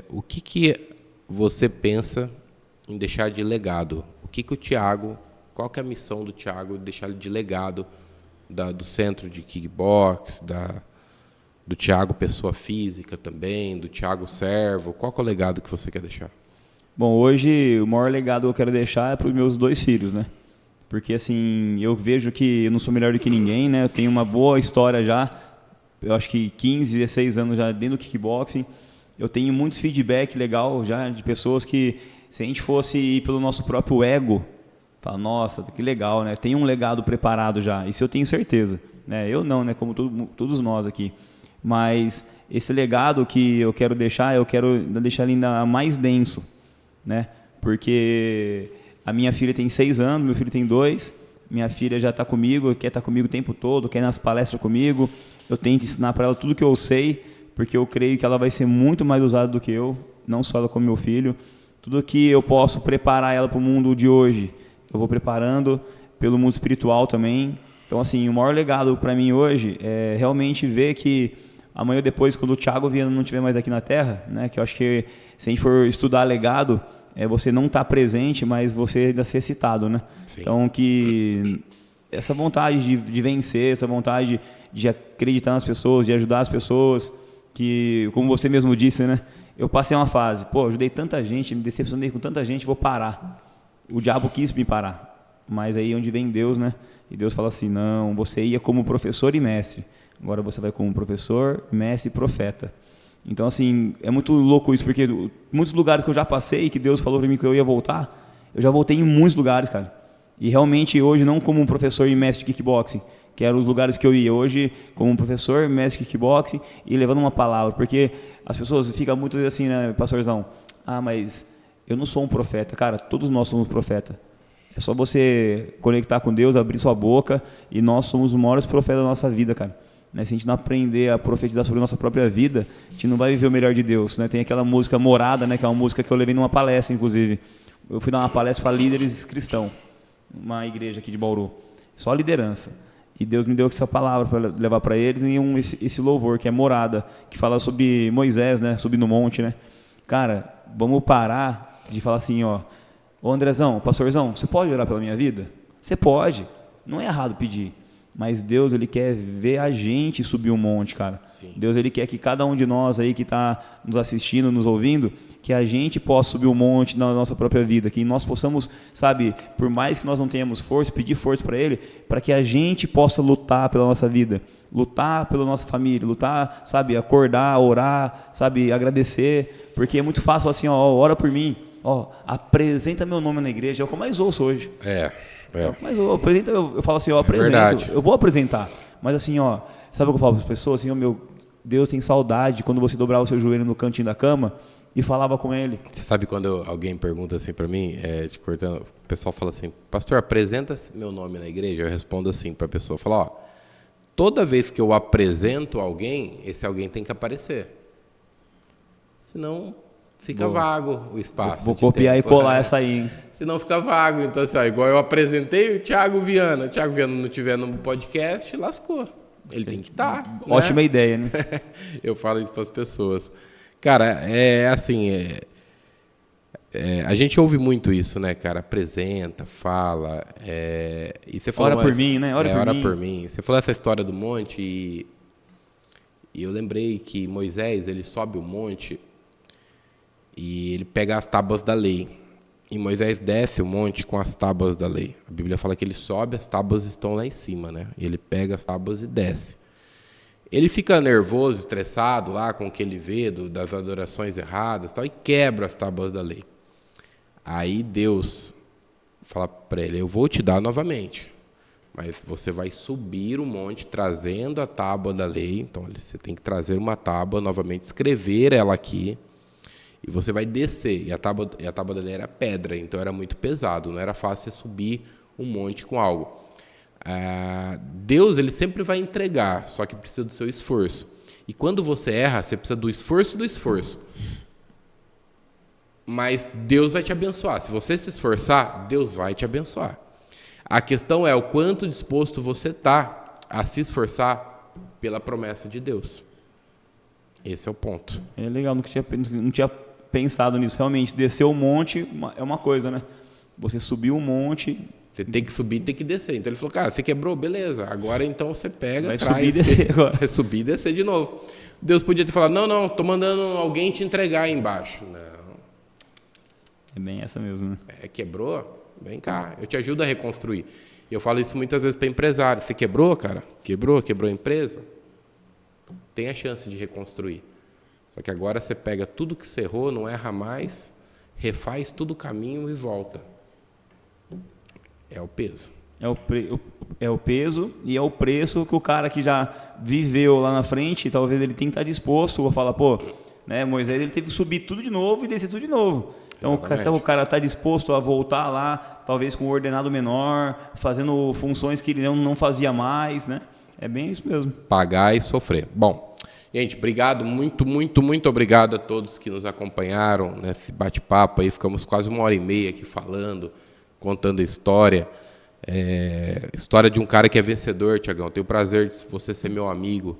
B: o que você pensa em deixar de legado? Qual que é a missão do Thiago deixar de legado do centro de kickbox, do Thiago pessoa física também, do Thiago servo? Qual que é o legado que você quer deixar?
A: Bom, hoje o maior legado que eu quero deixar é para os meus 2 filhos, né? Porque assim, eu vejo que eu não sou melhor do que ninguém, né? Eu tenho uma boa história já, eu acho que 15, 16 anos já dentro do kickboxing. Eu tenho muitos feedback legal já de pessoas que, se a gente fosse ir pelo nosso próprio ego, fala, nossa, que legal, né? Tem um legado preparado já, isso eu tenho certeza, né? Eu não, né? Como todos nós aqui. Mas esse legado que eu quero deixar ele ainda mais denso, né? Porque a minha filha tem 6 anos, meu filho tem 2, minha filha já está comigo, quer estar comigo o tempo todo, quer ir nas palestras comigo, eu tento ensinar para ela tudo que eu sei, porque eu creio que ela vai ser muito mais usada do que eu, não só ela como meu filho. Tudo que eu posso preparar ela para o mundo de hoje, eu vou preparando pelo mundo espiritual também. Então, assim, o maior legado para mim hoje é realmente ver que amanhã ou depois, quando o Thiago Viana não estiver mais aqui na Terra, né, que eu acho que se a gente for estudar legado, você não estar presente, mas você ainda ser citado, né? Sim. Então, que essa vontade de vencer, essa vontade de acreditar nas pessoas, de ajudar as pessoas, que, como você mesmo disse, né, eu passei uma fase, ajudei tanta gente, me decepcionei com tanta gente, vou parar. O diabo quis me parar, mas aí onde vem Deus, né? E Deus fala assim, não, você ia como professor e mestre, agora você vai como professor, mestre e profeta. Então, assim, é muito louco isso, porque muitos lugares que eu já passei, que Deus falou para mim que eu ia voltar, eu já voltei em muitos lugares, cara. E realmente hoje não como um professor e mestre de kickboxing, que eram os lugares que eu ia. Hoje, como um professor, mestre de kickboxing e levando uma palavra. Porque as pessoas ficam muito assim, né, pastorzão? Ah, mas eu não sou um profeta. Cara, todos nós somos profeta. É só você conectar com Deus, abrir sua boca, e nós somos os maiores profetas da nossa vida, cara. Né? Se a gente não aprender a profetizar sobre a nossa própria vida, a gente não vai viver o melhor de Deus. Né? Tem aquela música Morada, né? Que é uma música que eu levei numa palestra, inclusive. Eu fui dar uma palestra para líderes cristãos, uma igreja aqui de Bauru. Só liderança. E Deus me deu essa palavra para levar para eles e esse louvor, que é Morada, que fala sobre Moisés, né? Subir no monte, né? Cara, vamos parar de falar assim, ó. Ô Andrezão, pastorzão, você pode orar pela minha vida? Você pode. Não é errado pedir. Mas Deus, Ele quer ver a gente subir um monte, cara.
B: Sim.
A: Deus, Ele quer que cada um de nós aí que está nos assistindo, nos ouvindo, que a gente possa subir um monte na nossa própria vida, que nós possamos, sabe, por mais que nós não tenhamos força, pedir força para Ele, para que a gente possa lutar pela nossa vida, lutar pela nossa família, lutar, sabe, acordar, orar, sabe, agradecer, porque é muito fácil falar assim, ó, ora por mim, ó, apresenta meu nome na igreja, é o que eu mais ouço hoje. Mas eu falo assim, ó, apresento,
B: verdade.
A: eu vou apresentar, mas assim, ó, sabe o que eu falo para as pessoas? Assim, ó, meu Deus tem saudade quando você dobrava o seu joelho no cantinho da cama e falava com Ele.
B: Você sabe quando alguém pergunta assim para mim, te cortando, o pessoal fala assim, pastor, apresenta meu nome na igreja? Eu respondo assim para a pessoa, falo, ó, toda vez que eu apresento alguém, esse alguém tem que aparecer. Senão fica vago o espaço.
A: Vou copiar
B: tempo,
A: e colar essa aí, hein?
B: Senão fica vago. Então, assim, ó, igual eu apresentei o Thiago Viana. O Thiago Viana não estiver no podcast, lascou. Ele tem que estar.
A: Ótima ideia, né?
B: Eu falo isso para as pessoas. Cara, é assim, a gente ouve muito isso, né, cara? Apresenta, fala. E você falou
A: ora por mim, né?
B: Ora por mim. Você falou essa história do monte e eu lembrei que Moisés, ele sobe o monte e ele pega as tábuas da lei. E Moisés desce o monte com as tábuas da lei. A Bíblia fala que ele sobe, as tábuas estão lá em cima, né? E ele pega as tábuas e desce. Ele fica nervoso, estressado lá com o que ele vê das adorações erradas, tal, e quebra as tábuas da lei. Aí Deus fala para ele, eu vou te dar novamente, mas você vai subir o monte trazendo a tábua da lei. Então você tem que trazer uma tábua novamente, escrever ela aqui, e você vai descer. E a tábua da lei era pedra, então era muito pesado, não era fácil você subir um monte com algo. Deus, ele sempre vai entregar, só que precisa do seu esforço. E quando você erra, você precisa do esforço. Mas Deus vai te abençoar. Se você se esforçar, Deus vai te abençoar. A questão é o quanto disposto você está a se esforçar pela promessa de Deus. Esse é o ponto.
A: É legal, não tinha pensado nisso. Realmente, descer o monte é uma coisa, né? Você subiu um monte...
B: Você tem que subir e tem que descer. Então ele falou, cara, você quebrou? Beleza. Agora então você pega,
A: vai
B: traz...
A: subir e descer agora.
B: Vai subir e descer de novo. Deus podia ter falado, não, estou mandando alguém te entregar aí embaixo. Não.
A: É bem essa mesmo, né?
B: Quebrou? Vem cá, eu te ajudo a reconstruir. E eu falo isso muitas vezes para empresário. Você quebrou, cara? Quebrou a empresa? Tem a chance de reconstruir. Só que agora você pega tudo que você errou, não erra mais, refaz todo o caminho e volta. É o peso.
A: É o peso e é o preço que o cara que já viveu lá na frente, talvez ele tenha que estar disposto a falar, pô, né, Moisés ele teve que subir tudo de novo e descer tudo de novo. Então, se o cara está disposto a voltar lá, talvez com um ordenado menor, fazendo funções que ele não fazia mais, né? É bem isso mesmo.
B: Pagar e sofrer. Bom, gente, obrigado, muito, muito, muito obrigado a todos que nos acompanharam nesse bate-papo aí. Ficamos quase 1h30 aqui falando, contando a história. História de um cara que é vencedor, Tiagão. Tenho o prazer de você ser meu amigo.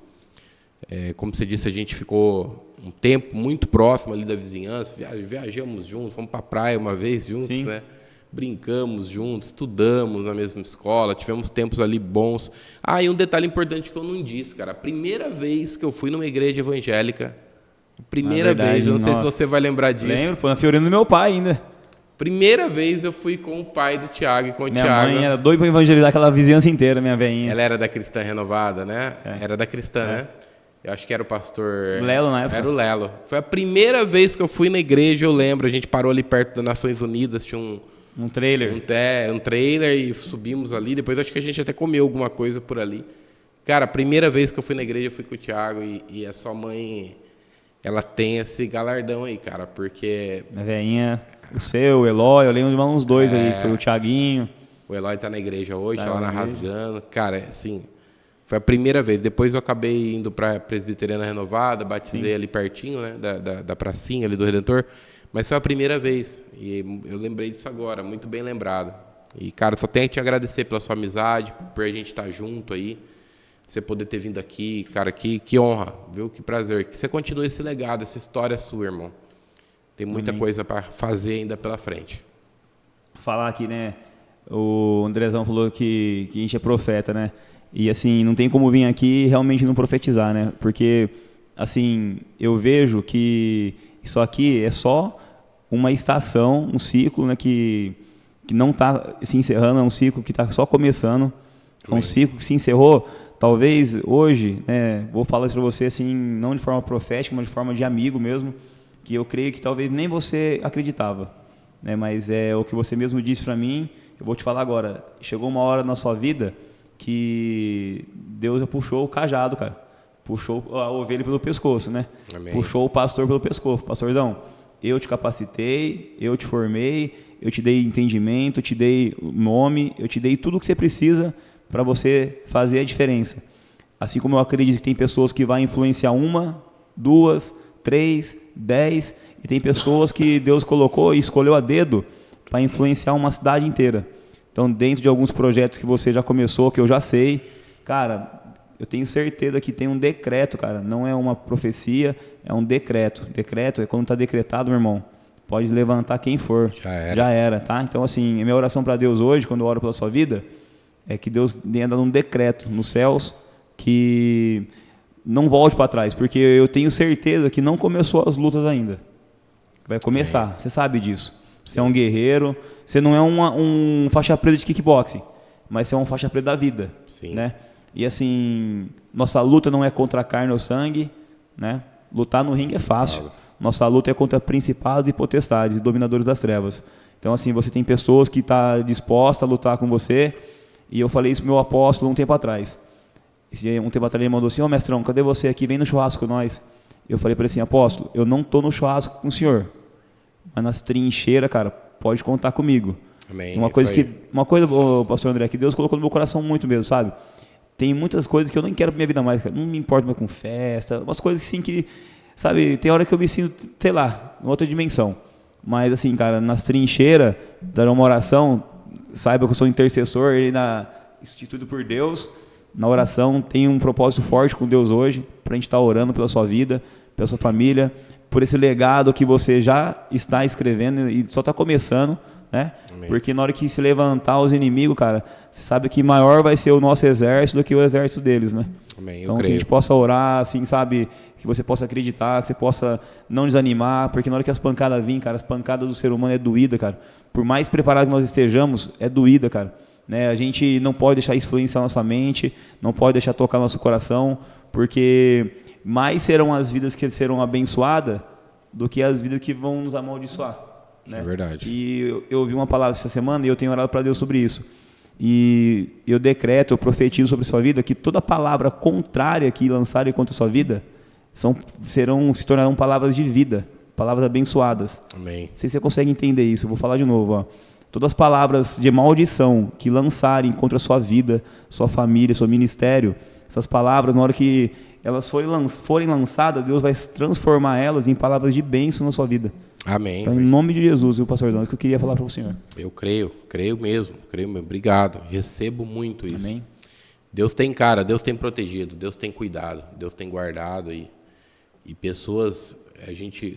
B: Como você disse, a gente ficou um tempo muito próximo ali da vizinhança, viajamos juntos, fomos para a praia uma vez juntos, né? Brincamos juntos, estudamos na mesma escola, tivemos tempos ali bons. E um detalhe importante que eu não disse, cara, a primeira vez que eu fui numa igreja evangélica, vez, eu não sei se você vai lembrar disso.
A: Lembro, na Fiorino do meu pai ainda.
B: Primeira vez eu fui com o pai do Thiago e com o Thiago.
A: Minha mãe era doida para evangelizar aquela vizinhança inteira, minha velhinha.
B: Ela era da Cristã Renovada, né? Era da Cristã, né? Eu acho que era o pastor...
A: Lelo na época.
B: Era o Lelo. Foi a primeira vez que eu fui na igreja, eu lembro. A gente parou ali perto das Nações Unidas, tinha
A: um trailer.
B: Um trailer e subimos ali. Depois acho que a gente até comeu alguma coisa por ali. Cara, a primeira vez que eu fui na igreja, eu fui com o Thiago e a sua mãe... ela tem esse galardão aí, cara, porque...
A: A veinha, o seu, o Eloy, eu lembro de uns dois aí, que foi o Thiaguinho.
B: O Eloy tá na igreja hoje,
A: Tá
B: tá lá
A: na
B: na
A: igreja.
B: Rasgando. Cara, assim, foi a primeira vez. Depois eu acabei indo pra Presbiteriana Renovada, batizei ali pertinho, né, da pracinha ali do Redentor. Mas foi a primeira vez. E eu lembrei disso agora, muito bem lembrado. E, cara, só tenho que te agradecer pela sua amizade, por a gente estar junto aí. Você poder ter vindo aqui, cara, que honra, viu? Que prazer. Que você continue esse legado, essa história sua, irmão. Tem muita coisa para fazer ainda pela frente.
A: Falar aqui, né? O Andrezão falou que a gente é profeta, né? E assim, não tem como vir aqui e realmente não profetizar, né? Porque, assim, eu vejo que isso aqui é só uma estação, um ciclo, né? Que não está se encerrando, é um ciclo que está só começando. É um ciclo que se encerrou, talvez hoje, né? Vou falar isso para você, assim, não de forma profética, mas de forma de amigo mesmo, que eu creio que talvez nem você acreditava, né? Mas é o que você mesmo disse para mim. Eu vou te falar agora. Chegou uma hora na sua vida que Deus puxou o cajado, cara. Puxou a ovelha pelo pescoço, né?
B: Amém.
A: Puxou o pastor pelo pescoço. Pastorzão, eu te capacitei, eu te formei, eu te dei entendimento, eu te dei nome, eu te dei tudo o que você precisa para você fazer a diferença. Assim como eu acredito que tem pessoas que vão influenciar 1, 2, 3, 10, e tem pessoas que Deus colocou e escolheu a dedo para influenciar uma cidade inteira. Então, dentro de alguns projetos que você já começou, que eu já sei, cara, eu tenho certeza que tem um decreto, cara, não é uma profecia, é um decreto. Decreto é quando está decretado, meu irmão, pode levantar quem for. Já era, tá? Então, assim, a minha oração para Deus hoje, quando eu oro pela sua vida, é que Deus tenha dado um decreto nos céus que não volte para trás, porque eu tenho certeza que não começou as lutas ainda. Vai começar, você sabe disso. Você é um guerreiro, você não é um faixa preta de kickboxing, mas você é um faixa preta da vida.
B: Sim.
A: Né? E assim, nossa luta não é contra a carne ou sangue, né? Lutar no ringue é fácil. Nossa luta é contra principados e potestades e dominadores das trevas. Então assim, você tem pessoas que estão dispostas a lutar com você, e eu falei isso pro meu apóstolo um tempo atrás. Um tempo atrás ele mandou assim: ô mestrão, cadê você aqui? Vem no churrasco com nós. Eu falei para ele assim: apóstolo, eu não estou no churrasco com o senhor, mas nas trincheiras, cara, pode contar comigo.
B: Amém.
A: Uma coisa, pastor André, que Deus colocou no meu coração muito mesmo, sabe? Tem muitas coisas que eu não quero pra minha vida mais, cara. Não me importo mais com festa, umas coisas assim que, sabe, tem hora que eu me sinto, sei lá, em outra dimensão. Mas assim, cara, nas trincheiras, dar uma oração, saiba que eu sou intercessor e instituído por Deus. Na oração, tem um propósito forte com Deus hoje, pra gente estar orando pela sua vida, pela sua família, por esse legado que você já está escrevendo e só está começando, né?
B: Amém.
A: Porque na hora que se levantar os inimigos, cara, você sabe que maior vai ser o nosso exército do que o exército deles, né?
B: Amém.
A: Então que a gente possa orar, assim, sabe, que você possa acreditar, que você possa não desanimar, porque na hora que as pancadas virem, cara, as pancadas do ser humano é doída, cara. Por mais preparado que nós estejamos, é doída, cara. Né? A gente não pode deixar influenciar nossa mente, não pode deixar tocar nosso coração, porque mais serão as vidas que serão abençoadas do que as vidas que vão nos amaldiçoar. Né?
B: É verdade.
A: E eu ouvi uma palavra essa semana e eu tenho orado para Deus sobre isso. E eu decreto, eu profetizo sobre a sua vida que toda palavra contrária que lançarem contra a sua vida se tornarão palavras de vida, palavras abençoadas.
B: Amém.
A: Não sei se você consegue entender isso, eu vou falar de novo. Ó. Todas as palavras de maldição que lançarem contra a sua vida, sua família, seu ministério, essas palavras, na hora que elas forem lançadas, Deus vai transformar elas em palavras de bênção na sua vida.
B: Amém.
A: Então, em nome de Jesus, viu, pastor Dão, é o que eu queria falar para o senhor.
B: Eu creio mesmo. Obrigado. Recebo muito isso.
A: Amém.
B: Deus tem tem protegido, Deus tem cuidado, Deus tem guardado e pessoas,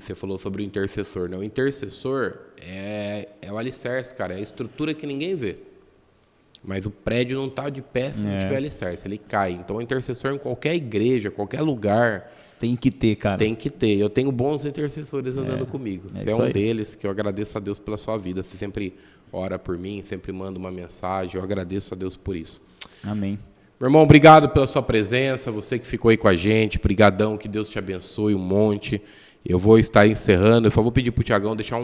B: você falou sobre o intercessor, né? O intercessor é o alicerce, cara, é a estrutura que ninguém vê. Mas o prédio não está de pé se não tiver alicerce, ele cai. Então o intercessor em qualquer igreja, qualquer lugar,
A: tem que ter, cara.
B: Tem que ter. Eu tenho bons intercessores andando comigo. Você é um deles, que eu agradeço a Deus pela sua vida. Você sempre ora por mim, sempre manda uma mensagem. Eu agradeço a Deus por isso.
A: Amém.
B: Meu irmão, obrigado pela sua presença. Você que ficou aí com a gente, brigadão, que Deus te abençoe um monte. Eu vou estar encerrando. Eu só vou pedir para o Tiagão deixar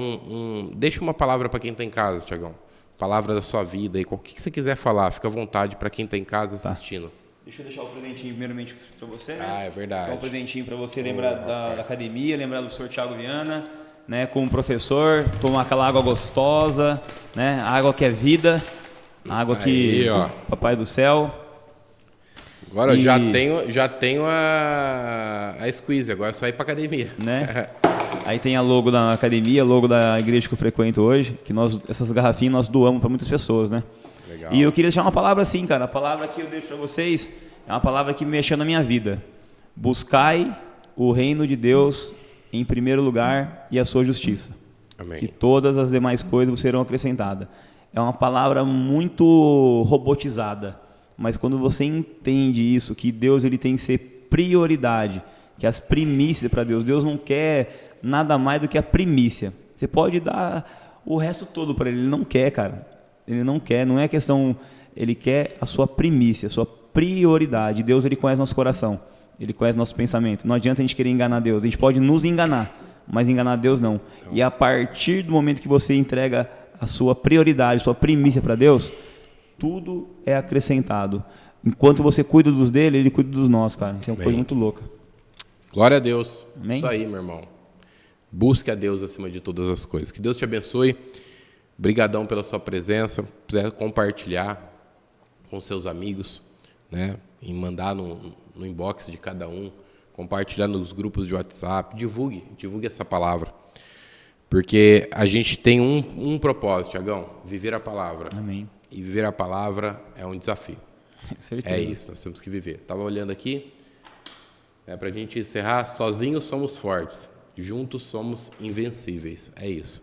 B: deixa uma palavra para quem está em casa, Tiagão. Palavra da sua vida. E o que você quiser falar, fica à vontade para quem está em casa assistindo.
A: Deixa eu deixar o presentinho primeiramente para você, né?
B: Ah, é verdade.
A: Esse é um presentinho para você lembrar da academia, lembrar do professor Thiago Viana, né? Como professor, tomar aquela água gostosa, né? Água que é vida, água que
B: Aí, ó.
A: Papai do Céu.
B: Agora eu já tenho a squeeze, agora é só ir pra academia.
A: Né? Aí tem a logo da academia, logo da igreja que eu frequento hoje, que essas garrafinhas nós doamos para muitas pessoas, né?
B: Legal.
A: E eu queria deixar uma palavra assim, cara. A palavra que eu deixo para vocês é uma palavra que mexeu na minha vida. Buscai o reino de Deus em primeiro lugar e a sua justiça.
B: Amém.
A: Que todas as demais coisas serão acrescentadas. É uma palavra muito robotizada, mas quando você entende isso, que Deus ele tem que ser prioridade, que as primícias para Deus, Deus não quer nada mais do que a primícia. Você pode dar o resto todo para Ele não quer, cara. Ele não quer, não é questão, Ele quer a sua primícia, a sua prioridade. Deus ele conhece nosso coração, Ele conhece nosso pensamento. Não adianta a gente querer enganar Deus, a gente pode nos enganar, mas enganar Deus não. E a partir do momento que você entrega a sua prioridade, a sua primícia para Deus, tudo é acrescentado. Enquanto você cuida dos dele, ele cuida dos nossos, cara. Isso é uma coisa muito louca.
B: Glória a Deus.
A: Amém?
B: Isso aí, meu irmão. Busque a Deus acima de todas as coisas. Que Deus te abençoe. Brigadão pela sua presença. Se quiser compartilhar com seus amigos, né? E mandar no inbox de cada um. Compartilhar nos grupos de WhatsApp. Divulgue essa palavra. Porque a gente tem um propósito, Thiagão. Viver a palavra.
A: Amém.
B: E viver a palavra é um desafio.
A: Certeza.
B: É isso, nós temos que viver. Estava olhando aqui, para a gente encerrar, sozinhos somos fortes, juntos somos invencíveis. É isso.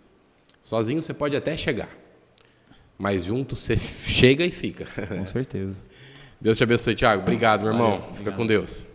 B: Sozinho você pode até chegar, mas juntos você chega e fica.
A: Com certeza.
B: Deus te abençoe, Thiago. Obrigado, meu irmão.
A: Valeu,
B: Fica com Deus.